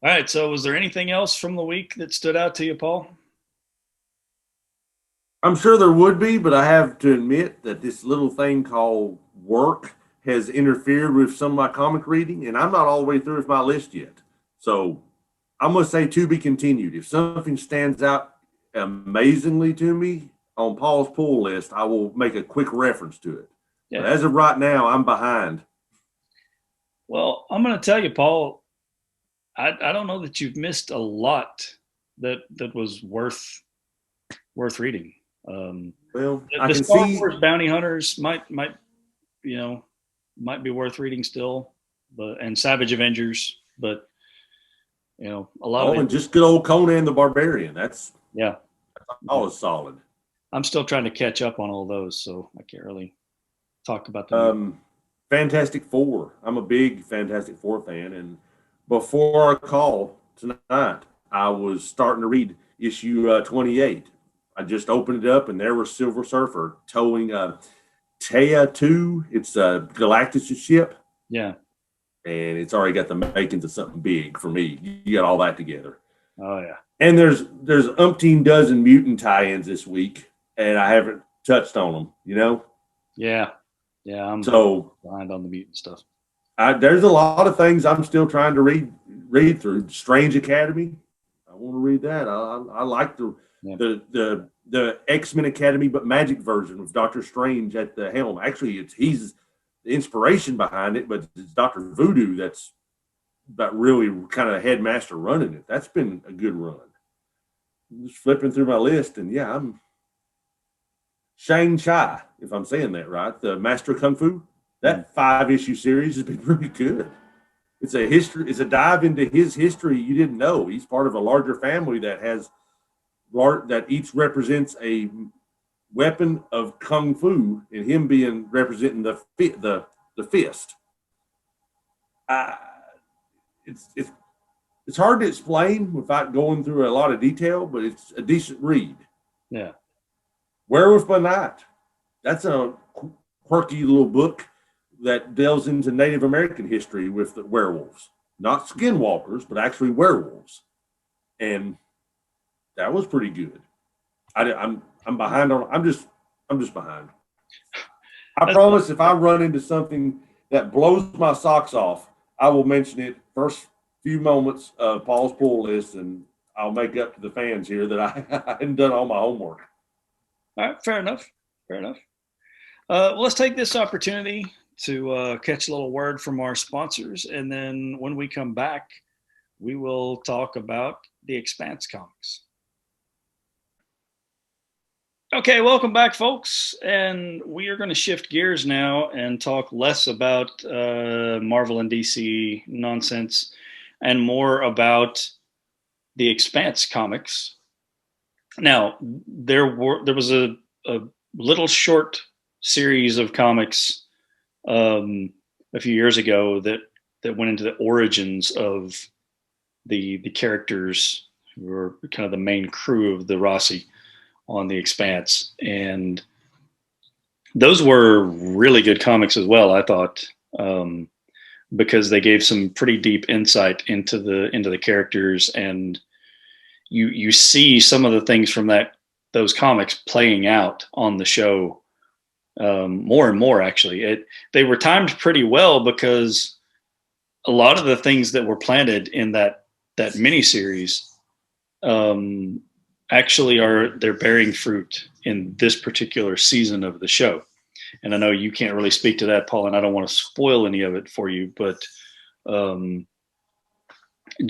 [SPEAKER 1] All right, so was there anything else from the week that stood out to you, Paul?
[SPEAKER 2] I'm sure there would be, but I have to admit that this little thing called work has interfered with some of my comic reading, and I'm not all the way through with my list yet. So I'm going to say to be continued. If something stands out amazingly to me on Paul's pull list, I will make a quick reference to it. Yeah. But as of right now, I'm behind.
[SPEAKER 1] Well, I'm going to tell you, Paul, I don't know that you've missed a lot that was worth reading.
[SPEAKER 2] Well,
[SPEAKER 1] the Star Wars Bounty Hunters might be worth reading still, and Savage Avengers, but a lot of it.
[SPEAKER 2] And just good old Conan the Barbarian. That's always solid.
[SPEAKER 1] I'm still trying to catch up on all those, so I can't really talk about them.
[SPEAKER 2] Fantastic Four. I'm a big Fantastic Four fan, and before our call tonight, I was starting to read issue 28. I just opened it up, and there was Silver Surfer towing Taya 2. It's a Galactus ship.
[SPEAKER 1] Yeah.
[SPEAKER 2] And it's already got the makings of something big for me. You got all that together.
[SPEAKER 1] Oh yeah.
[SPEAKER 2] And there's umpteen dozen mutant tie-ins this week, and I haven't touched on them.
[SPEAKER 1] Yeah. I'm
[SPEAKER 2] so
[SPEAKER 1] behind on the mutant stuff.
[SPEAKER 2] There's a lot of things I'm still trying to read through. Strange Academy, I want to read that. I like the X-Men Academy, but magic version with Doctor Strange at the helm. Actually, he's the inspiration behind it, but it's Doctor Voodoo that's really kind of headmaster running it. That's been a good run. Just flipping through my list, and yeah, I'm Shang Chi, if I'm saying that right, the Master of Kung Fu. That 5-issue series has been really good. It's a history. It's a dive into his history you didn't know. He's part of a larger family that each represents a weapon of kung fu, and him representing the fist. It's hard to explain without going through a lot of detail, but it's a decent read.
[SPEAKER 1] Yeah.
[SPEAKER 2] Werewolf by Night. That's a quirky little book that delves into Native American history with the werewolves, not skinwalkers, but actually werewolves, and that was pretty good. I'm behind on. I'm just behind. I promise if I run into something that blows my socks off, I will mention it first few moments of Paul's pull list, and I'll make up to the fans here that I hadn't done all my homework.
[SPEAKER 1] All right, fair enough. Well, let's take this opportunity to catch a little word from our sponsors, and then when we come back, we will talk about the Expanse comics. Okay, welcome back, folks. And we are going to shift gears now and talk less about Marvel and DC nonsense and more about the Expanse comics. Now, there was a little short series of comics a few years ago that went into the origins of the characters who were kind of the main crew of the Rossi on the Expanse, and those were really good comics as well, I thought, because they gave some pretty deep insight into the characters, and you see some of the things from those comics playing out on the show more and more. Actually, they were timed pretty well because a lot of the things that were planted in that miniseries actually they're bearing fruit in this particular season of the show. And I know you can't really speak to that, Paul, and I don't want to spoil any of it for you, but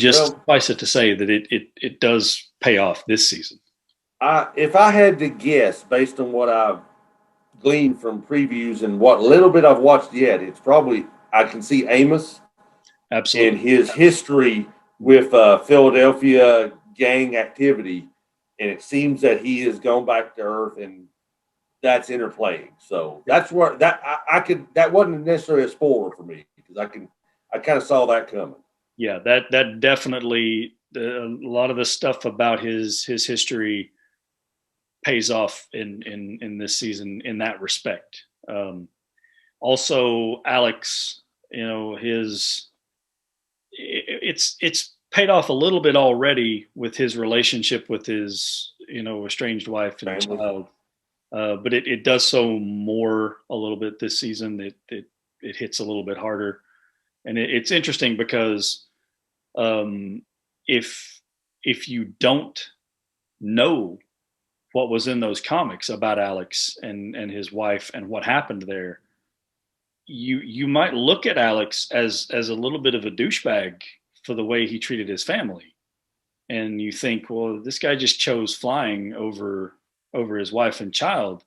[SPEAKER 1] suffice it to say that it does pay off this season.
[SPEAKER 2] If I had to guess based on what I've gleaned from previews and what little bit I've watched yet, it's probably I can see Amos
[SPEAKER 1] absolutely
[SPEAKER 2] and his history with Philadelphia gang activity, and it seems that he has gone back to Earth, and that's interplaying. So that's where that wasn't necessarily a spoiler for me because I kind of saw that coming.
[SPEAKER 1] Yeah, that definitely a lot of the stuff about his history pays off in this season in that respect. Also, Alex, it's paid off a little bit already with his relationship with his estranged wife and child, but it does so more a little bit this season. It hits a little bit harder, and it's interesting because if you don't know what was in those comics about Alex and his wife and what happened there, you might look at Alex as a little bit of a douchebag for the way he treated his family, and you think, well, this guy just chose flying over his wife and child,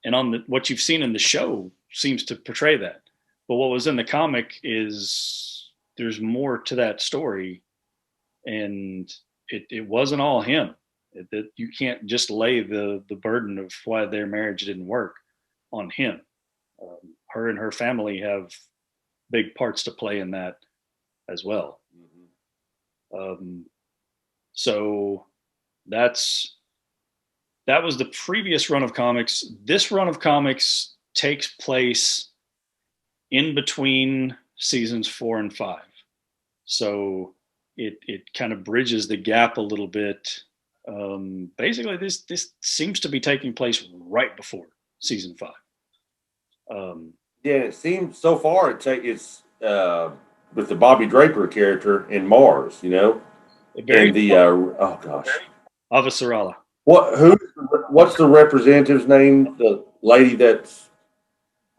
[SPEAKER 1] and what you've seen in the show seems to portray that. But what was in the comic is there's more to that story, and it wasn't all him. That you can't just lay the burden of why their marriage didn't work on him. Her and her family have big parts to play in that as well. So that was the previous run of comics. This run of comics takes place in between seasons 4 and 5. So it kind of bridges the gap a little bit. Basically, this seems to be taking place right before season 5.
[SPEAKER 2] Yeah, it seems so far it's with the Bobby Draper character in Mars, you know, and the oh gosh,
[SPEAKER 1] Avasarala.
[SPEAKER 2] What's the representative's name? The lady that's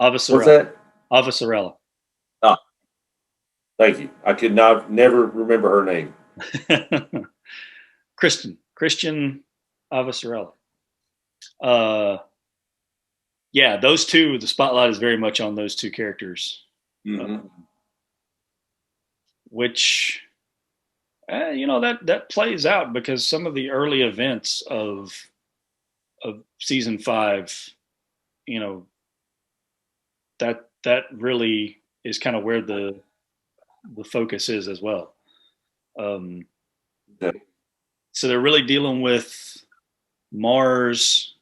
[SPEAKER 1] Avasarala.
[SPEAKER 2] What's that?
[SPEAKER 1] Avasarala.
[SPEAKER 2] Ah, thank you. I could never remember her name.
[SPEAKER 1] Christian Avasarala. Yeah, those two. The spotlight is very much on those two characters, which that plays out because some of the early events of season 5, that really is kind of where the focus is as well.
[SPEAKER 2] Okay.
[SPEAKER 1] So they're really dealing with Mars.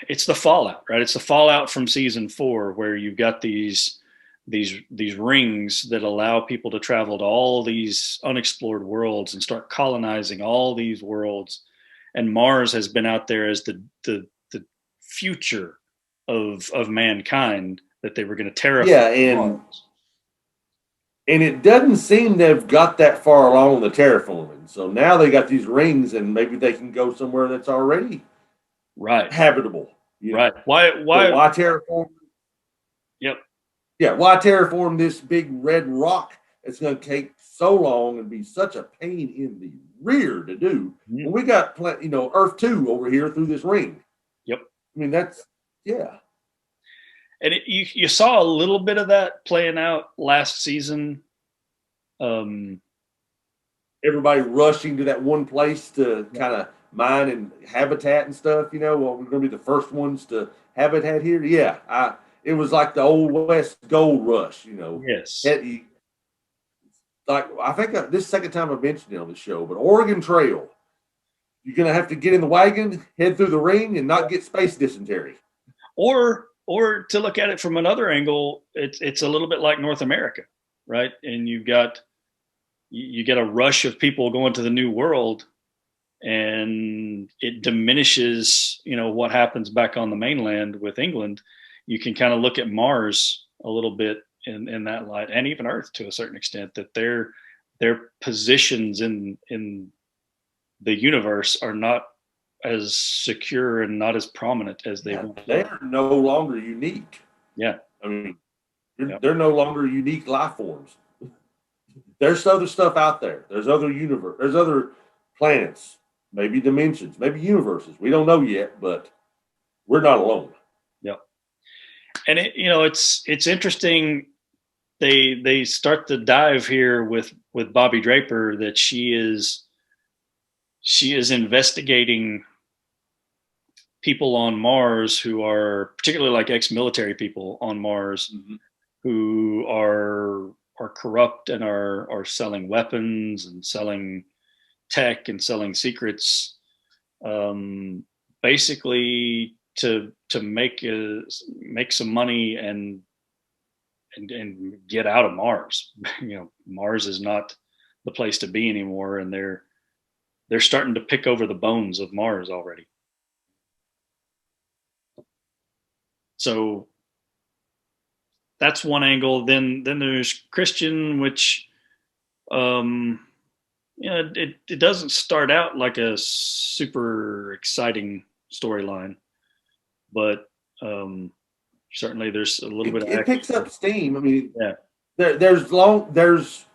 [SPEAKER 1] It's the fallout, right? It's the fallout from season 4 where you've got these rings that allow people to travel to all these unexplored worlds and start colonizing all these worlds. And Mars has been out there as the future of mankind that they were going to terraform.
[SPEAKER 2] Yeah, and it doesn't seem to have got that far along the terraforming. So now they got these rings, and maybe they can go somewhere that's already habitable.
[SPEAKER 1] Right. Why
[SPEAKER 2] terraform?
[SPEAKER 1] Yep.
[SPEAKER 2] Yeah, why terraform this big red rock? It's going to take so long and be such a pain in the rear to do. When we got Earth 2 over here through this ring.
[SPEAKER 1] Yep.
[SPEAKER 2] I mean, that's yeah.
[SPEAKER 1] And you saw a little bit of that playing out last season.
[SPEAKER 2] Everybody rushing to that one place to kind of mine and habitat and stuff. Well, we're going to be the first ones to habitat here. Yeah, it was like the old West gold rush.
[SPEAKER 1] Yes.
[SPEAKER 2] Like I think this second time I've mentioned it on the show, but Oregon Trail. You're going to have to get in the wagon, head through the ring, and not get space dysentery.
[SPEAKER 1] Or to look at it from another angle, it's a little bit like North America, right? And you get a rush of people going to the New World, and it diminishes, what happens back on the mainland with England. You can kind of look at Mars a little bit in that light, and even Earth to a certain extent, that their positions in the universe are not as secure and not as prominent as they were.
[SPEAKER 2] They're no longer unique.
[SPEAKER 1] Yeah.
[SPEAKER 2] I mean, they're no longer unique life forms. There's other stuff out there. There's other universe. There's other planets, maybe dimensions, maybe universes. We don't know yet, but we're not alone.
[SPEAKER 1] Yeah. And it's interesting. They start the dive here with Bobby Draper that she is investigating people on Mars who are particularly like ex-military people on Mars who are corrupt and are selling weapons and selling tech and selling secrets, basically to make some money and get out of Mars. Mars is not the place to be anymore, and they're starting to pick over the bones of Mars already. So that's one angle. Then there's Christian, which it doesn't start out like a super exciting storyline, but certainly there's a little bit of
[SPEAKER 2] it picks up steam. I mean,
[SPEAKER 1] yeah.
[SPEAKER 2] There's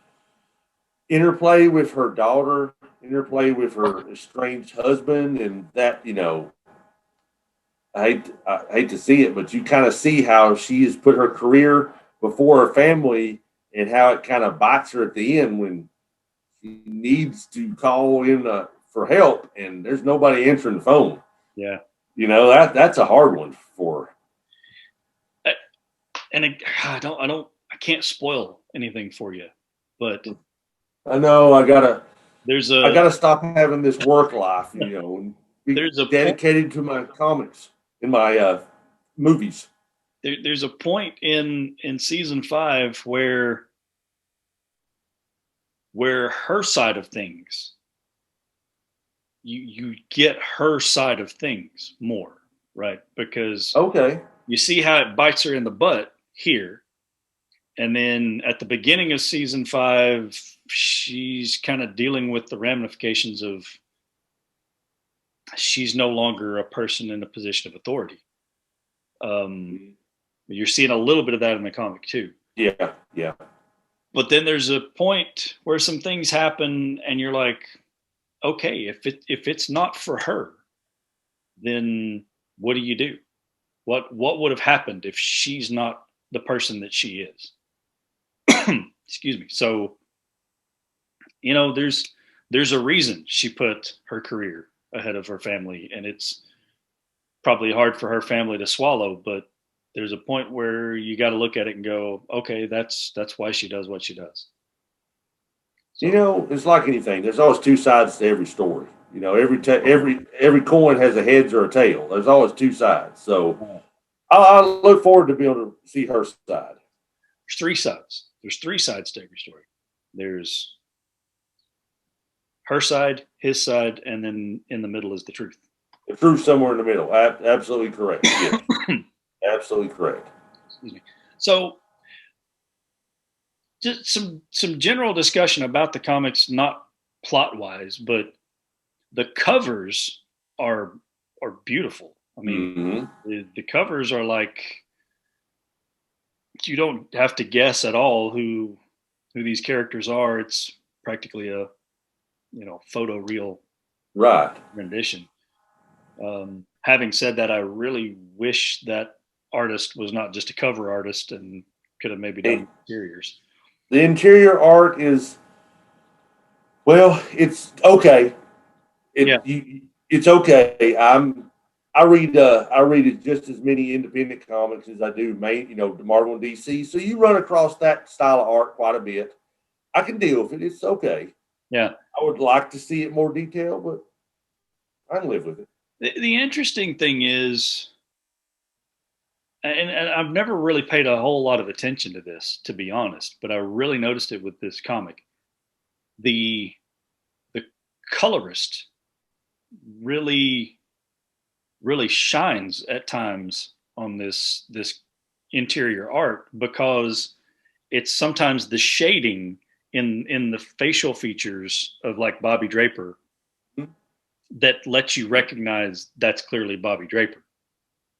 [SPEAKER 2] interplay with her daughter, interplay with her estranged husband, and that I hate to see it, but you kind of see how she has put her career before her family, and how it kind of bites her at the end when she needs to call in for help, and there's nobody answering the phone.
[SPEAKER 1] Yeah,
[SPEAKER 2] that's a hard one for her.
[SPEAKER 1] and I can't spoil anything for you, but
[SPEAKER 2] I know
[SPEAKER 1] there's
[SPEAKER 2] I
[SPEAKER 1] a
[SPEAKER 2] gotta stop having this work life, and be
[SPEAKER 1] there's a point
[SPEAKER 2] dedicated to my comics and my movies.
[SPEAKER 1] there's a point in season 5 where her side of things, you get her side of things more, right? Because
[SPEAKER 2] Okay,
[SPEAKER 1] you see how it bites her in the butt here, and then at the beginning of season 5 she's kind of dealing with the ramifications of she's no longer a person in a position of authority. um, you're seeing a little bit of that in the comic too,
[SPEAKER 2] yeah, yeah.
[SPEAKER 1] but then there's a point where some things happen and you're like, okay, if it's not for her, then what do you do? What would have happened if she's not the person that she is? Excuse me. So, there's a reason she put her career ahead of her family, and it's probably hard for her family to swallow, but there's a point where you got to look at it and go, okay, that's why she does what she does. So,
[SPEAKER 2] It's like anything. There's always two sides to every story. Every coin has a heads or a tail. There's always two sides. So
[SPEAKER 1] uh,
[SPEAKER 2] I look forward to being able to see her side.
[SPEAKER 1] there's three sides. There's three sides to every story. There's her side, his side, and then in the middle is the truth.
[SPEAKER 2] The truth somewhere in the middle. Absolutely correct. Yes, absolutely correct.
[SPEAKER 1] Excuse me. So, just some general discussion about the comics, not plot wise, but the covers are are beautiful. I mean,
[SPEAKER 2] Mm-hmm.
[SPEAKER 1] the covers are like you don't have to guess at all who these characters are. It's practically a photo real
[SPEAKER 2] Right.
[SPEAKER 1] rendition. Having said that, I really wish that artist was not just a cover artist and could have maybe done
[SPEAKER 2] And
[SPEAKER 1] interiors.
[SPEAKER 2] the interior art is it's okay.
[SPEAKER 1] Yeah,
[SPEAKER 2] It's okay. I read just as many independent comics as I do the Marvel and DC. So you run across that style of art quite a bit. I can deal with it. It's okay.
[SPEAKER 1] yeah.
[SPEAKER 2] I would like to see it more detailed, but I can live with it.
[SPEAKER 1] The interesting thing is, and I've never really paid a whole lot of attention to this, to be honest, but I really noticed it with this comic. The the colorist really really shines at times on this interior art because it's sometimes the shading in the facial features of like Bobby Draper that lets you recognize that's clearly Bobby Draper.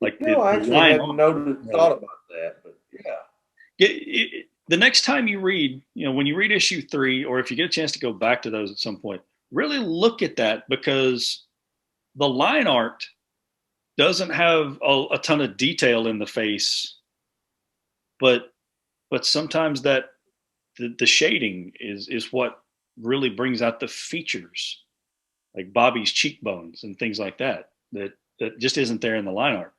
[SPEAKER 1] Like
[SPEAKER 2] I
[SPEAKER 1] the
[SPEAKER 2] actually
[SPEAKER 1] line
[SPEAKER 2] hadn't
[SPEAKER 1] art.
[SPEAKER 2] noticed thought about that, but yeah.
[SPEAKER 1] The next time you read, when you read issue 3, or if you get a chance to go back to those at some point, really look at that because the line art doesn't have a ton of detail in the face, but sometimes that the shading is what really brings out the features, like Bobby's cheekbones and things like that. That just isn't there in the line art.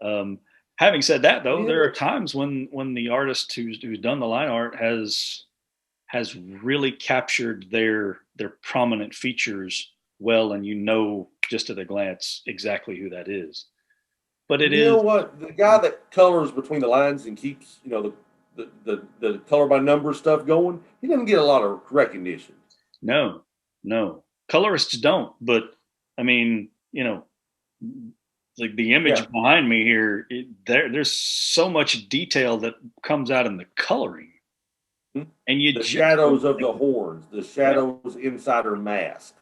[SPEAKER 1] Um, Having said that, though,
[SPEAKER 2] Yeah.
[SPEAKER 1] there are times when the artist who's done the line art has really captured their prominent features well, and just at a glance exactly who that is. But it
[SPEAKER 2] You know
[SPEAKER 1] is
[SPEAKER 2] what? The guy that colors between the lines and keeps, the color by number stuff going, he doesn't get a lot of recognition.
[SPEAKER 1] no, no, colorists don't. But I mean, like the
[SPEAKER 2] Yeah.
[SPEAKER 1] image behind me here, there's so much detail that comes out in the coloring, and you
[SPEAKER 2] The
[SPEAKER 1] just
[SPEAKER 2] shadows of the horns, the
[SPEAKER 1] yeah,
[SPEAKER 2] shadows inside her mask.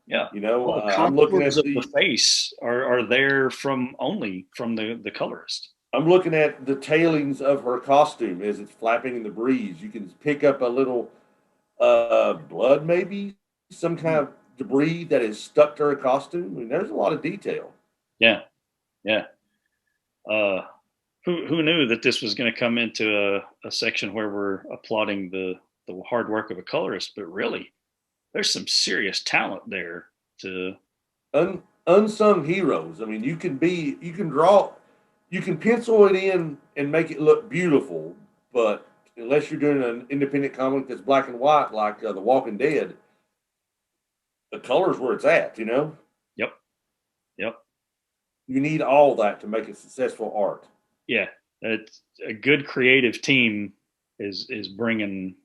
[SPEAKER 1] yeah. All the
[SPEAKER 2] I'm looking
[SPEAKER 1] contours
[SPEAKER 2] at
[SPEAKER 1] of the face are there only from the colorist.
[SPEAKER 2] the tailings of her costume as it's flapping in the breeze. You can pick up a little blood, maybe some kind of debris that is stuck to her costume. I mean, there's a lot of detail.
[SPEAKER 1] Yeah, yeah. Uh, who knew that this was going to come into a section where we're applauding the hard work of a colorist? But really, there's some serious talent there. To
[SPEAKER 2] Unsung heroes. I mean, you can draw, you can pencil it in and make it look beautiful. But unless you're doing an independent comic that's black and white, like The Walking Dead, the color's where it's at.
[SPEAKER 1] Yep. Yep.
[SPEAKER 2] You need all that to make a successful art.
[SPEAKER 1] Yeah, it's a good creative team is bringing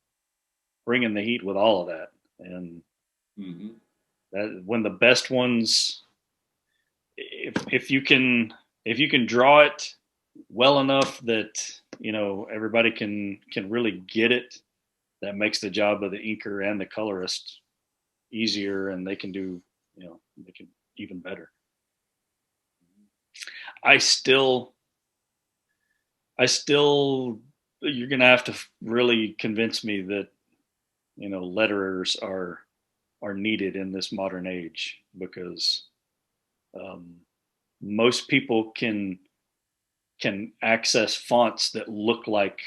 [SPEAKER 1] the heat with all of that, and that when the best ones, if you can draw it well enough that everybody can really get it, that makes the job of the inker and the colorist easier, and they can do they can even better. I still, you're gonna have to really convince me that letterers are needed in this modern age, because most people can access fonts that look like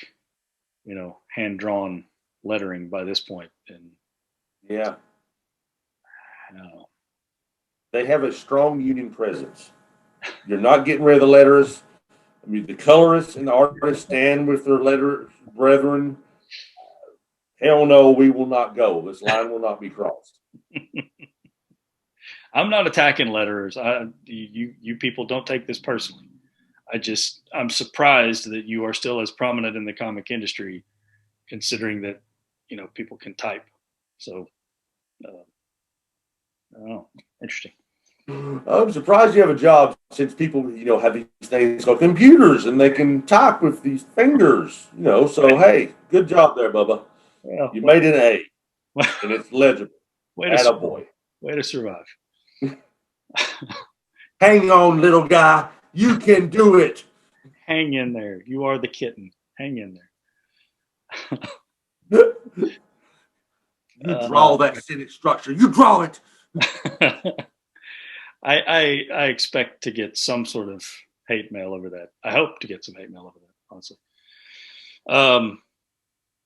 [SPEAKER 1] hand drawn lettering by this point, and
[SPEAKER 2] yeah,
[SPEAKER 1] no.
[SPEAKER 2] They have a strong union presence. You're not getting rid of the letterers. I mean, the colorists and the artists stand with their letter brethren. Hell no, we will not go. This line will not be crossed.
[SPEAKER 1] I'm not attacking letterers. You people don't take this personally. I'm surprised that you are still as prominent in the comic industry, considering that people can type. So, I don't know. Interesting.
[SPEAKER 2] I'm surprised you have a job, since people, have these things called computers and they can type with these fingers, So, hey, good job there, Bubba.
[SPEAKER 1] Well,
[SPEAKER 2] you made an A, and it's legible.
[SPEAKER 1] Attaboy. Way to survive.
[SPEAKER 2] Hang on, little guy. You can do it.
[SPEAKER 1] Hang in there. You are the kitten. Hang in there.
[SPEAKER 2] You draw that sentence structure. You draw it.
[SPEAKER 1] I expect to get some sort of hate mail over that. I hope to get some hate mail over that, honestly.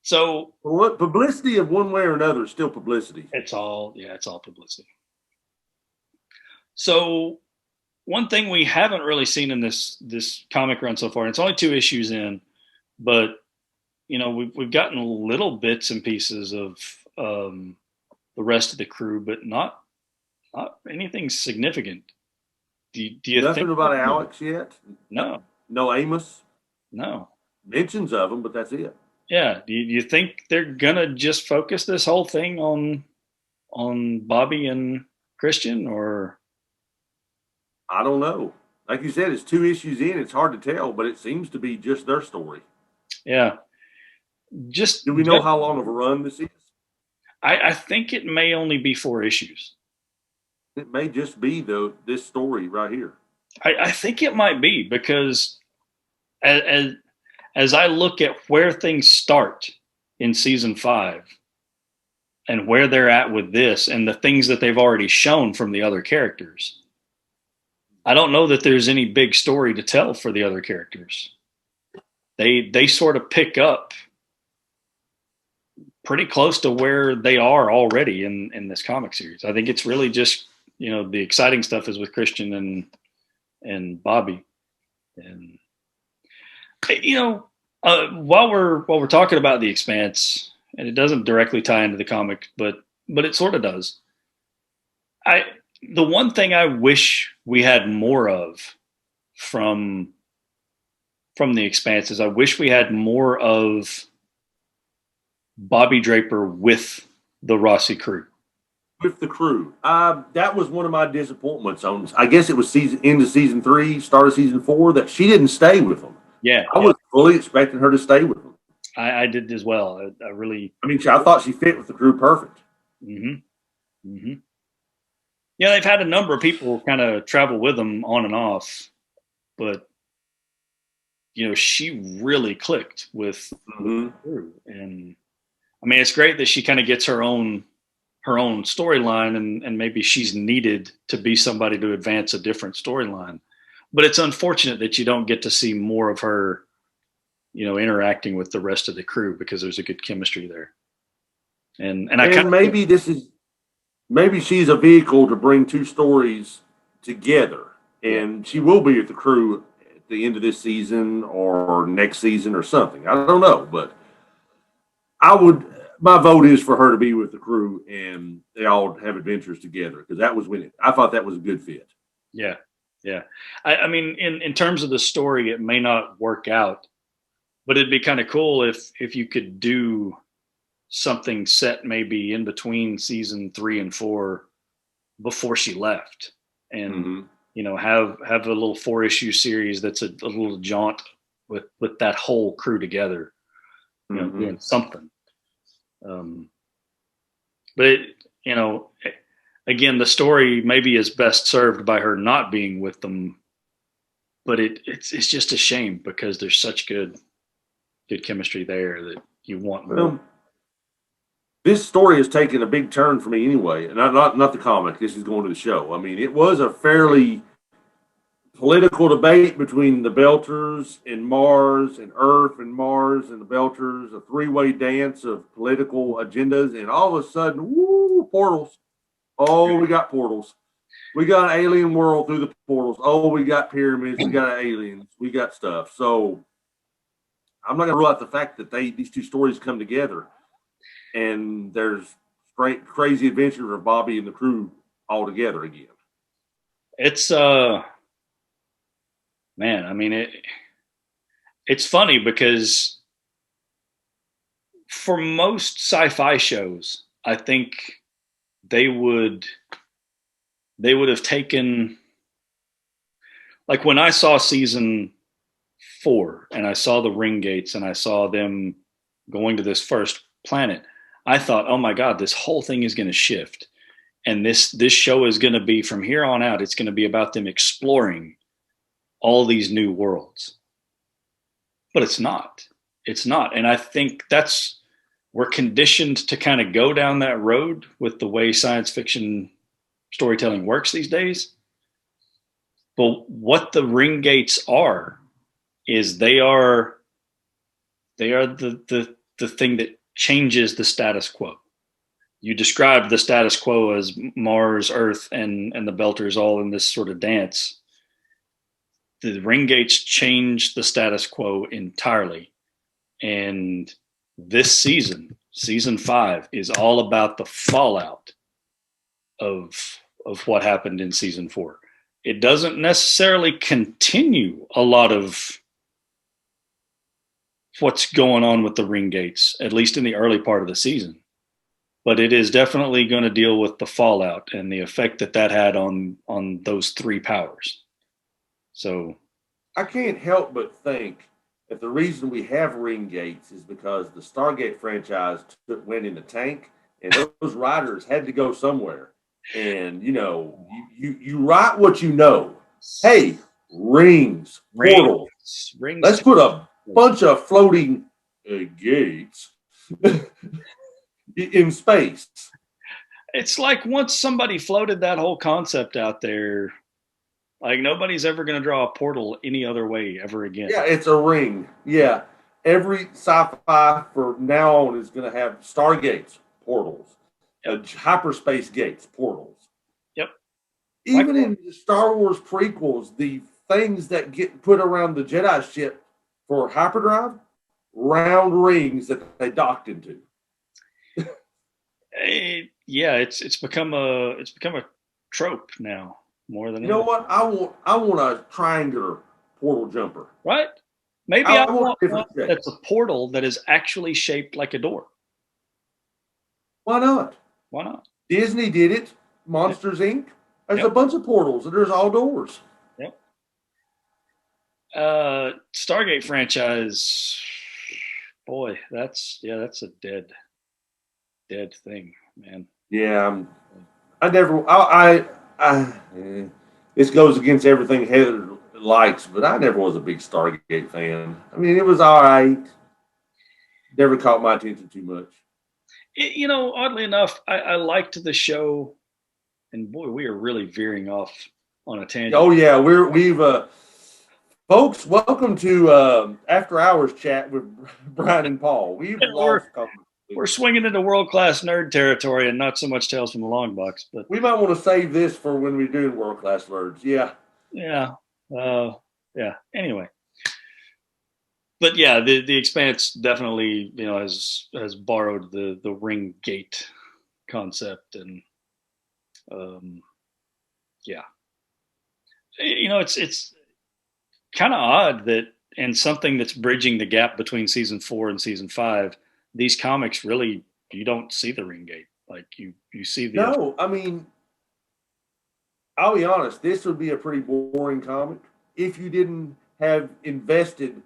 [SPEAKER 1] So
[SPEAKER 2] what publicity of one way or another is still publicity.
[SPEAKER 1] It's all publicity. So one thing we haven't really seen in this comic run so far, and it's only 2 issues in, but we've gotten little bits and pieces of the rest of the crew, but not anything significant. Do you
[SPEAKER 2] Nothing
[SPEAKER 1] think
[SPEAKER 2] about Alex yet?
[SPEAKER 1] No.
[SPEAKER 2] No Amos?
[SPEAKER 1] No.
[SPEAKER 2] Mentions of him, but that's it.
[SPEAKER 1] Yeah. Do you think they're gonna just focus this whole thing on Bobby and Christian, or?
[SPEAKER 2] I don't know. Like you said, it's 2 issues in. It's hard to tell, but it seems to be just their story.
[SPEAKER 1] Yeah.
[SPEAKER 2] Do we know how long of a run this is?
[SPEAKER 1] I think it may only be 4 issues.
[SPEAKER 2] It may just be this story right here.
[SPEAKER 1] I think it might be, because as I look at where things start in season 5 and where they're at with this and the things that they've already shown from the other characters, I don't know that there's any big story to tell for the other characters. They sort of pick up pretty close to where they are already in this comic series. I think it's really just, the exciting stuff is with Christian and Bobby. And while we're talking about the Expanse, and it doesn't directly tie into the comic, but it sort of does. The one thing I wish we had more of from the Expanse is I wish we had more of Bobby Draper with the Rossi crew.
[SPEAKER 2] With the crew. That was one of my disappointments on, I guess it was into season 3, start of season 4, that she didn't stay with them.
[SPEAKER 1] Yeah.
[SPEAKER 2] I was fully expecting her to stay with them.
[SPEAKER 1] I did as well.
[SPEAKER 2] I thought she fit with the crew perfect.
[SPEAKER 1] Mm-hmm. Mm-hmm. Yeah, they've had a number of people kind of travel with them on and off, but she really clicked with the crew. And it's great that she kind of gets her own storyline, and maybe she's needed to be somebody to advance a different storyline. But it's unfortunate that you don't get to see more of her, interacting with the rest of the crew, because there's a good chemistry there. And
[SPEAKER 2] maybe she's a vehicle to bring 2 stories together, and she will be with the crew at the end of this season or next season or something. I don't know, but I would. My vote is for her to be with the crew and they all have adventures together because that was when I thought that was a good fit.
[SPEAKER 1] Yeah, yeah. I mean, in terms of the story, it may not work out, but it'd be kind of cool if you could do something set maybe in between season 3 and 4 before she left, and
[SPEAKER 2] Mm-hmm.
[SPEAKER 1] have a little 4 issue series that's a little jaunt with that whole crew together,
[SPEAKER 2] Mm-hmm.
[SPEAKER 1] doing something. Um, but again, the story maybe is best served by her not being with them, but it's just a shame because there's such good chemistry there that you want more.
[SPEAKER 2] Well, this story has taken a big turn for me anyway, and not the comic. This is going to the show. I mean, it was a fairly political debate between the Belters and Mars and Earth and Mars and the Belters, a three-way dance of political agendas, and all of a sudden, woo, portals. Oh, we got portals. We got an alien world through the portals. Oh, we got pyramids. We got aliens. We got stuff. So I'm not going to rule out the fact that these two stories come together, and there's great crazy adventures of Bobby and the crew all together again.
[SPEAKER 1] It's man, I mean it's funny because for most sci-fi shows, I think they would have taken, like when I saw season 4 and I saw the ring gates and I saw them going to this first planet, I thought, oh my God, this whole thing is going to shift. And this show is going to be, from here on out, it's going to be about them exploring all these new worlds. But it's not. It's not. And I think we're conditioned to kind of go down that road with the way science fiction storytelling works these days. But what the ring gates are is they are the thing that changes the status quo. You described the status quo as Mars, Earth, and the Belters all in this sort of dance. The ring gates change the status quo entirely. And this season 5, is all about the fallout of what happened in season 4. It doesn't necessarily continue a lot of what's going on with the ring gates, at least in the early part of the season. But it is definitely going to deal with the fallout and the effect that had on those 3 powers. So
[SPEAKER 2] I can't help but think that the reason we have ring gates is because the Stargate franchise went in the tank, and those writers had to go somewhere. And you write what you know. Hey, rings, portals.
[SPEAKER 1] Rings.
[SPEAKER 2] Let's put a bunch of floating gates in space.
[SPEAKER 1] It's like once somebody floated that whole concept out there, like nobody's ever going to draw a portal any other way ever again.
[SPEAKER 2] Yeah, it's a ring. Yeah. Every sci-fi from now on is going to have stargates, portals, hyperspace gates, portals.
[SPEAKER 1] Yep.
[SPEAKER 2] Even in the Star Wars prequels, the things that get put around the Jedi ship for hyperdrive, round rings that they docked into.
[SPEAKER 1] Yeah, it's become a trope now more than
[SPEAKER 2] anything. What I want a triangular portal jumper.
[SPEAKER 1] Right? Maybe I want one that's a portal that is actually shaped like a door.
[SPEAKER 2] Why not?
[SPEAKER 1] Why not?
[SPEAKER 2] Disney did it. Monsters Inc. There's a bunch of portals, and there's all doors.
[SPEAKER 1] Yep. Stargate franchise. Boy, that's a dead thing, man.
[SPEAKER 2] Yeah, this goes against everything Heather likes, but I never was a big Stargate fan. I mean, it was all right. Never caught my attention too much.
[SPEAKER 1] Oddly enough, I liked the show, and boy, we are really veering off on a tangent.
[SPEAKER 2] Oh yeah, we've folks, welcome to After Hours chat with Bryan and Paul.
[SPEAKER 1] We're swinging into world-class nerd territory and not so much Tales from the Longbox. But
[SPEAKER 2] we might want to save this for when we're doing world-class nerds. Yeah.
[SPEAKER 1] Yeah. Yeah. Anyway, but yeah, the Expanse definitely, has borrowed the ring gate concept, and um, yeah, it's kind of odd that, and something that's bridging the gap between season 4 and season 5, these comics really, you don't see the ring gate. Like you see the other.
[SPEAKER 2] No, I mean, I'll be honest, this would be a pretty boring comic if you didn't have invested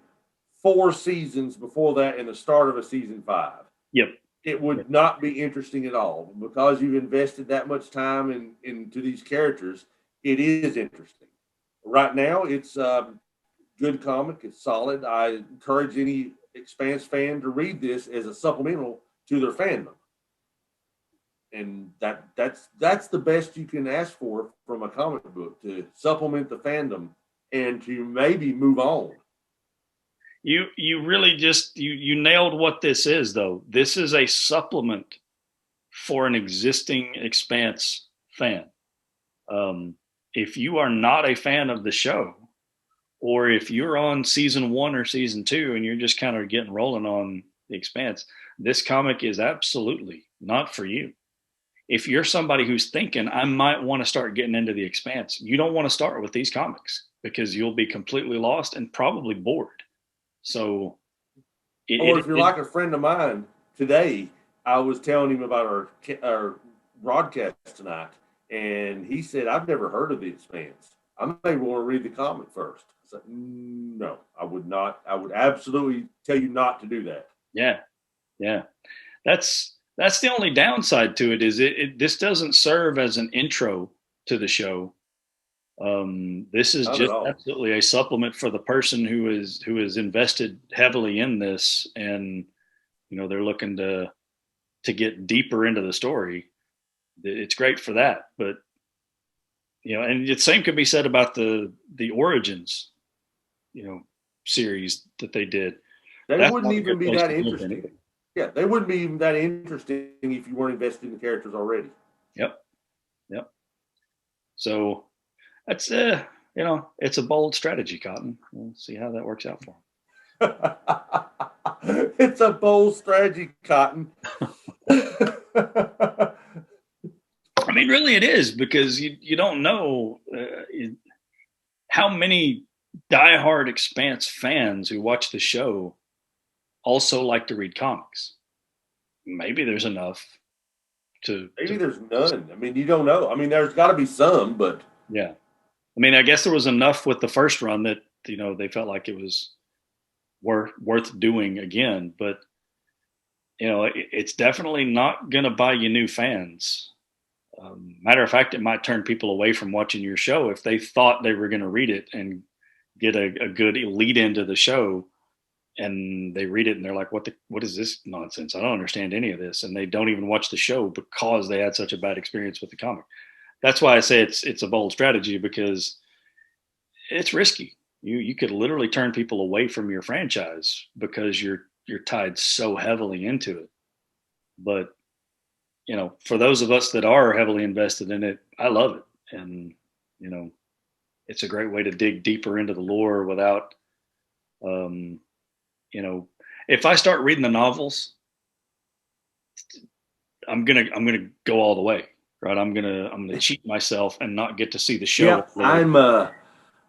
[SPEAKER 2] 4 seasons before that in the start of a season 5.
[SPEAKER 1] Yep.
[SPEAKER 2] It
[SPEAKER 1] Yep.
[SPEAKER 2] would not be interesting at all because you've invested that much time into these characters. It is interesting. Right now, it's good comic. It's solid. I encourage any Expanse fan to read this as a supplemental to their fandom, and that's the best you can ask for from a comic book, to supplement the fandom and to maybe move on.
[SPEAKER 1] You really just you nailed what this is, though. This is a supplement for an existing Expanse fan. If you are not a fan of the show, or if you're on season 1 or season 2 and you're just kind of getting rolling on the Expanse, this comic is absolutely not for you. If you're somebody who's thinking, I might want to start getting into the Expanse, you don't want to start with these comics because you'll be completely lost and probably bored. So,
[SPEAKER 2] Or if you're like a friend of mine today, I was telling him about our broadcast tonight, and he said, I've never heard of the Expanse. I may want to read the comic first. I said, no, I would not. I would absolutely tell you not to do that.
[SPEAKER 1] Yeah, yeah. That's the only downside to it, is this doesn't serve as an intro to the show. This is
[SPEAKER 2] Not at
[SPEAKER 1] just
[SPEAKER 2] all.
[SPEAKER 1] absolutely a supplement for the person who is invested heavily in this, and they're looking to get deeper into the story. It's great for that, but and the same could be said about the Origins, series that they did.
[SPEAKER 2] They
[SPEAKER 1] That's
[SPEAKER 2] wouldn't
[SPEAKER 1] not a
[SPEAKER 2] even
[SPEAKER 1] good
[SPEAKER 2] be
[SPEAKER 1] place
[SPEAKER 2] that
[SPEAKER 1] to jump in
[SPEAKER 2] interesting.
[SPEAKER 1] either.
[SPEAKER 2] Yeah, they wouldn't be even that interesting if you weren't invested in the characters already.
[SPEAKER 1] Yep, yep. So that's it's a bold strategy, Cotton. We'll see how that works out for
[SPEAKER 2] them. It's a bold strategy, Cotton.
[SPEAKER 1] I mean, really, it is, because you don't know how many diehard Expanse fans who watch the show also like to read comics. Maybe there's enough
[SPEAKER 2] Maybe there's none. I mean, you don't know. I mean, there's got to be some, but
[SPEAKER 1] yeah. I mean, I guess there was enough with the first run that they felt like it was worth doing again. But it's definitely not going to buy you new fans. Matter of fact, it might turn people away from watching your show if they thought they were going to read it and get a good lead into the show, and they read it and they're like, what is this nonsense? I don't understand any of this. And they don't even watch the show because they had such a bad experience with the comic. That's why I say it's a bold strategy, because it's risky. You could literally turn people away from your franchise because you're tied so heavily into it. But for those of us that are heavily invested in it, I love it. And it's a great way to dig deeper into the lore without if I start reading the novels, I'm gonna go all the way, right? I'm gonna cheat myself and not get to see the show.
[SPEAKER 2] Yeah,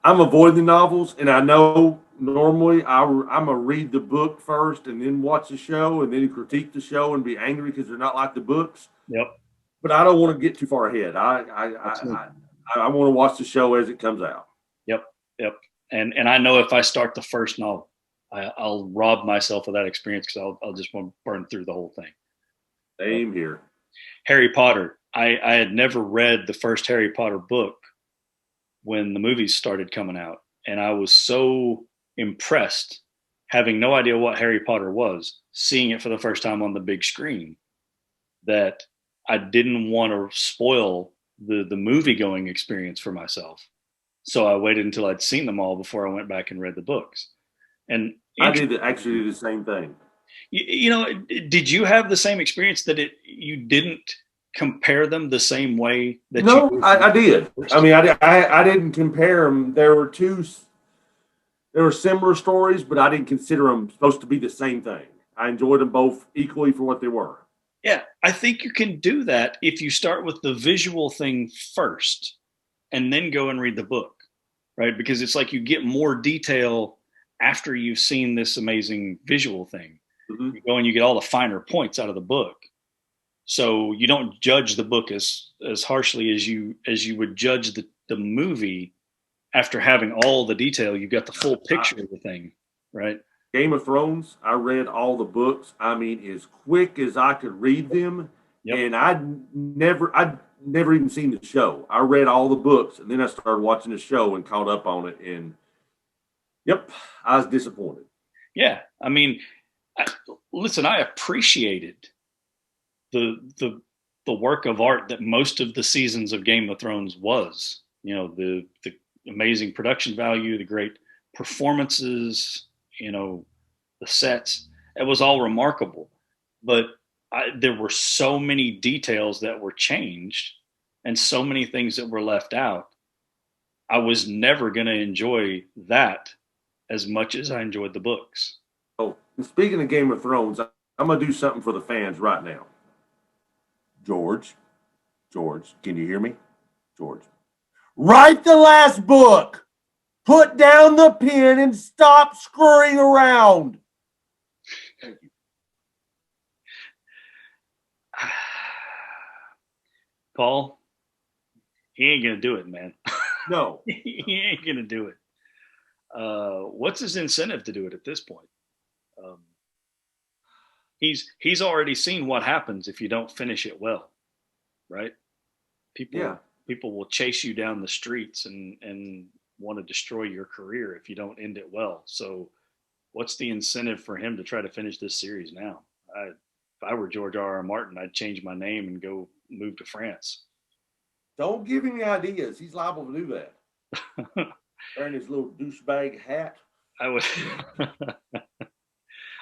[SPEAKER 2] I'm avoiding the novels, and I know normally I'm gonna read the book first and then watch the show and then critique the show and be angry because they're not like the books.
[SPEAKER 1] Yep.
[SPEAKER 2] But I don't want to get too far ahead. I want to watch the show as it comes out.
[SPEAKER 1] Yep. Yep. And I know if I start the first novel, I'll rob myself of that experience because I'll just want to burn through the whole thing.
[SPEAKER 2] Same here.
[SPEAKER 1] Harry Potter. I had never read the first Harry Potter book when the movies started coming out, and I was so impressed, having no idea what Harry Potter was, seeing it for the first time on the big screen, that I didn't want to spoil the movie going experience for myself. So I waited until I'd seen them all before I went back and read the books. And
[SPEAKER 2] I did actually the same thing.
[SPEAKER 1] Did you have the same experience that you didn't compare them the same way that
[SPEAKER 2] I did. I mean, I didn't compare them. There were two. They were similar stories, but I didn't consider them supposed to be the same thing. I enjoyed them both equally for what they were.
[SPEAKER 1] Yeah, I think you can do that if you start with the visual thing first and then go and read the book, right? Because it's like you get more detail after you've seen this amazing visual thing.
[SPEAKER 2] Mm-hmm.
[SPEAKER 1] You go and you get all the finer points out of the book. So you don't judge the book as harshly as you would judge the movie after having all the detail. You got the full picture of the thing, right?
[SPEAKER 2] Game of Thrones, I read all the books. I mean, as quick as I could read them,
[SPEAKER 1] Yep.
[SPEAKER 2] and I'd never even seen the show. I read all the books, and then I started watching the show and caught up on it. And yep, I was disappointed.
[SPEAKER 1] Yeah, I mean, listen, I appreciated the the the work of art that most of the seasons of Game of Thrones was. You know, the amazing production value, the great performances, you know, the sets. It was all remarkable. But there were so many details that were changed and so many things that were left out. I was never going to enjoy that as much as I enjoyed the books.
[SPEAKER 2] Oh, and speaking of Game of Thrones, I'm going to do something for the fans right now. George, can you hear me? George, write the last book. Put down the pen and stop scurrying around. Thank you.
[SPEAKER 1] Paul, he ain't gonna do it, man.
[SPEAKER 2] No.
[SPEAKER 1] He ain't gonna do it. What's his incentive to do it at this point? Um, he's already seen what happens if you don't finish it well, right? People
[SPEAKER 2] Yeah.
[SPEAKER 1] people will chase you down the streets and want to destroy your career if you don't end it well. So, what's the incentive for him to try to finish this series now? If I were George R. Martin, I'd change my name and go move to France.
[SPEAKER 2] Don't give him any ideas. He's liable to do that. Wearing his little douchebag hat.
[SPEAKER 1] I would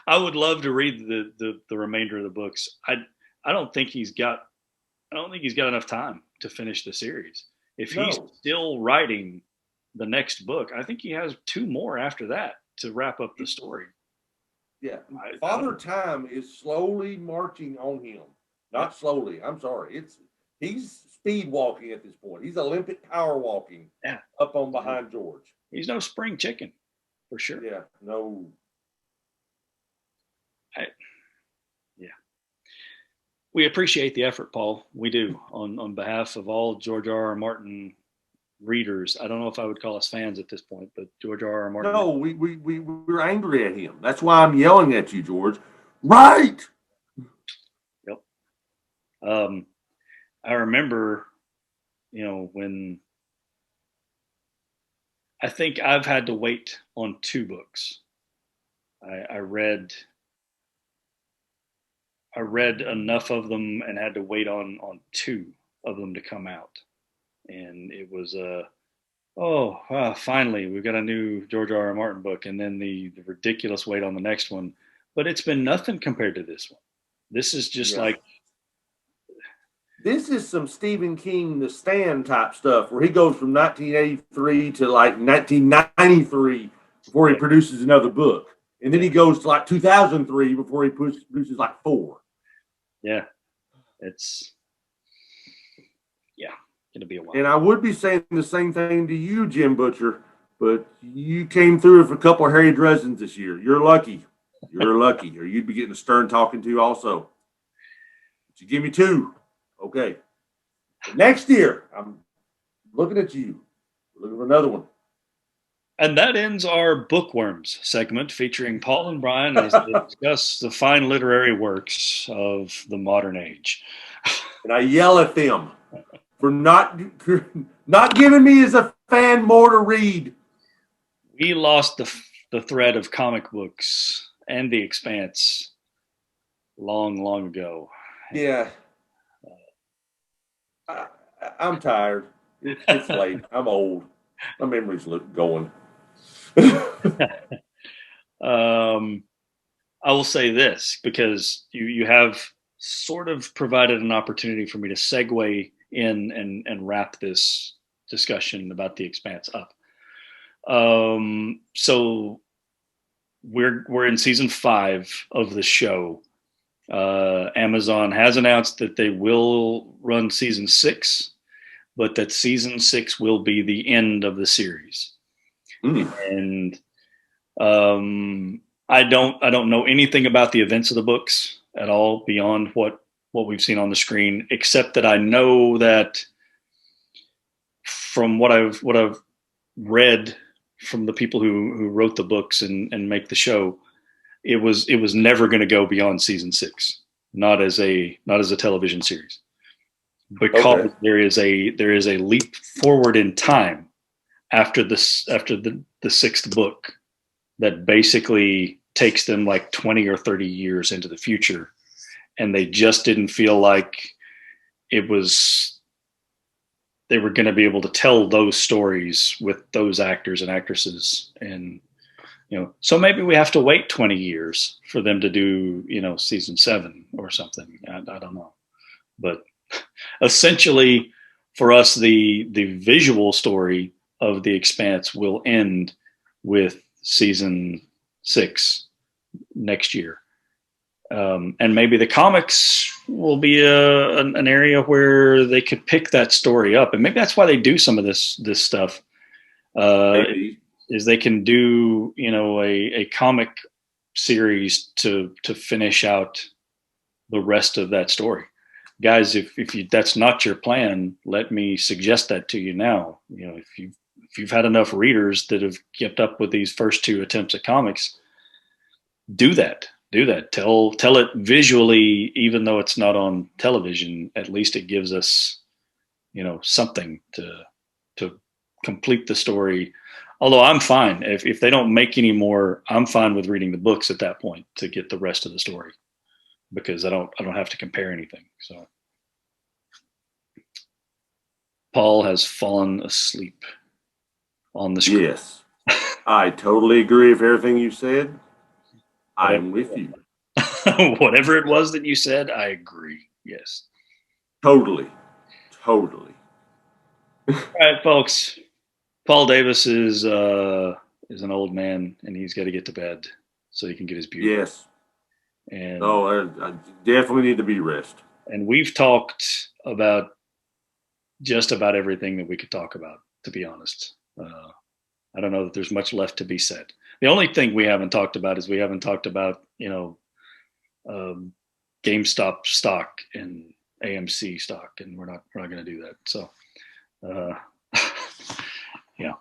[SPEAKER 1] I would love to read the remainder of the books. I don't think he's got enough time to finish the series. If he's still writing the next book, I think he has two more after that to wrap up the story.
[SPEAKER 2] Yeah. Father Time is slowly marching on him. Not slowly. I'm sorry. He's speed walking at this point. He's Olympic power walking up on behind George.
[SPEAKER 1] He's no spring chicken, for sure.
[SPEAKER 2] Yeah, no.
[SPEAKER 1] We appreciate the effort, Paul. We do on behalf of all George R. R. Martin readers. I don't know if I would call us fans at this point, but George R. R. Martin.
[SPEAKER 2] No, we're angry at him. That's why I'm yelling at you, George. Right.
[SPEAKER 1] Yep. I remember, when I think I've had to wait on two books. I read enough of them and had to wait on two of them to come out, and it was finally we've got a new George R. R. Martin book, and then the ridiculous wait on the next one. But it's been nothing compared to this one. This is just like.
[SPEAKER 2] This is some Stephen King, The Stand type stuff, where he goes from 1983 to like 1993 before he produces another book. And then he goes to like 2003 before he produces like 4.
[SPEAKER 1] Yeah. It's going to be a while.
[SPEAKER 2] And I would be saying the same thing to you, Jim Butcher, but you came through with a couple of Harry Dresdens this year. You're lucky. You're lucky. Or you'd be getting a stern talking to also. But you give me 2. Okay. But next year, I'm looking at you. Looking for another one.
[SPEAKER 1] And that ends our Bookworms segment featuring Paul and Bryan as they discuss the fine literary works of the modern age.
[SPEAKER 2] And I yell at them for not giving me as a fan more to read.
[SPEAKER 1] We lost the thread of comic books and the Expanse long, long ago.
[SPEAKER 2] Yeah. I'm tired. It's late. I'm old. My memory's going.
[SPEAKER 1] I will say this because you have sort of provided an opportunity for me to segue in and wrap this discussion about the Expanse up. So we're in season 5 of the show. Amazon has announced that they will run season 6, but that season 6 will be the end of the series. And I don't know anything about the events of the books at all beyond what we've seen on the screen, except that I know that from what I've read from the people who wrote the books and make the show, it was never going to go beyond season 6, not as a television series, because there is a leap forward in time after the 6th book that basically takes them like 20 or 30 years into the future, and they just didn't feel like it was they were going to be able to tell those stories with those actors and actresses. And so maybe we have to wait 20 years for them to do season 7 or something. I don't know, but essentially for us, the visual story of the Expanse will end with season 6 next year. And maybe the comics will be an area where they could pick that story up, and maybe that's why they do some of this stuff. Is they can do a comic series to finish out the rest of that story. Guys, if that's not your plan, let me suggest that to you now. If you've had enough readers that have kept up with these first 2 attempts at comics, do that. Tell it visually, even though it's not on television. At least it gives us, something to complete the story. Although I'm fine if they don't make any more. I'm fine with reading the books at that point to get the rest of the story, because I don't have to compare anything. So Paul has fallen asleep on the screen.
[SPEAKER 2] Yes, I totally agree with everything you said. I'm with you.
[SPEAKER 1] Whatever it was that you said, I agree. Yes.
[SPEAKER 2] Totally.
[SPEAKER 1] All right, folks. Paul Davis is an old man, and he's got to get to bed so he can get his beauty.
[SPEAKER 2] Yes.
[SPEAKER 1] And
[SPEAKER 2] I definitely need to be rest.
[SPEAKER 1] And we've talked about just about everything that we could talk about, to be honest. I don't know that there's much left to be said. The only thing we haven't talked about is we haven't talked about, GameStop stock and AMC stock, and we're not going to do that. So, yeah,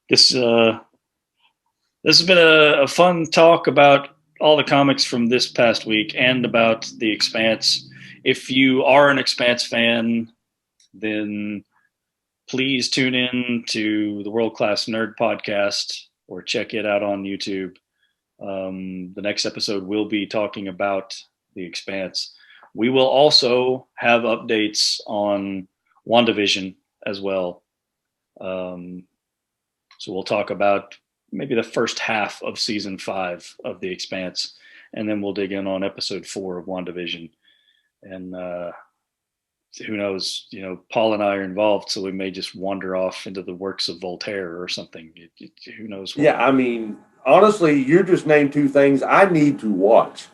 [SPEAKER 1] this has been a fun talk about all the comics from this past week and about the Expanse. If you are an Expanse fan, then please tune in to the World Class Nerd podcast or check it out on YouTube. The next episode will be talking about the Expanse. We will also have updates on WandaVision as well. So we'll talk about maybe the first half of season 5 of the Expanse, and then we'll dig in on episode 4 of WandaVision. And who knows, Paul and I are involved, so we may just wander off into the works of Voltaire or something. Who knows what?
[SPEAKER 2] Yeah, I mean, honestly, you just named 2 things I need to watch.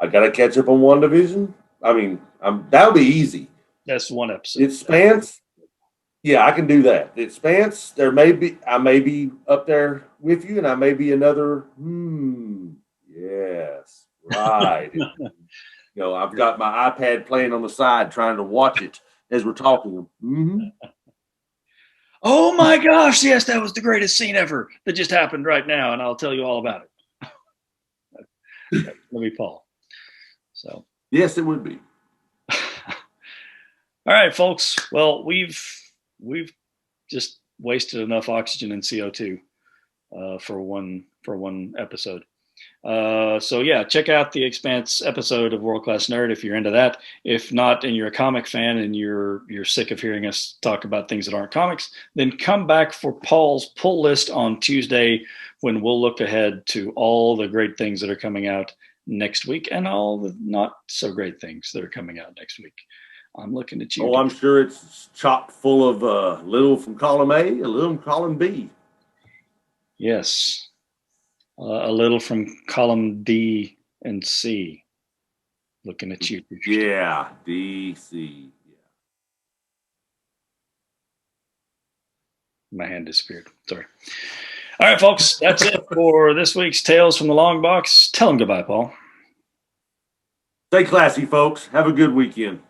[SPEAKER 2] I got to catch up on WandaVision. I mean, that would be easy.
[SPEAKER 1] That's one episode.
[SPEAKER 2] Expanse, yeah, I can do that. The Expanse, I may be up there with you, and I may be another, yes, right. I've got my iPad playing on the side trying to watch it as we're talking. Mm-hmm.
[SPEAKER 1] Oh my gosh, yes, that was the greatest scene ever that just happened right now, and I'll tell you all about it. Let me, Paul. So
[SPEAKER 2] yes, it would be.
[SPEAKER 1] All right, folks. Well, we've just wasted enough oxygen and CO2 for one episode. So yeah, check out the Expanse episode of World Class Nerd if you're into that. If not, and you're a comic fan and you're sick of hearing us talk about things that aren't comics, then come back for Paul's pull list on Tuesday, when we'll look ahead to all the great things that are coming out next week and all the not so great things that are coming out next week. I'm looking at you.
[SPEAKER 2] Oh, I'm sure it's chock full of a little from column A, a little from column B.
[SPEAKER 1] Yes. A little from column D and C. Looking at you.
[SPEAKER 2] Yeah, DC. Yeah.
[SPEAKER 1] My hand disappeared. Sorry. All right, folks. That's it for this week's Tales from the Longbox. Tell them goodbye, Paul.
[SPEAKER 2] Stay classy, folks. Have a good weekend.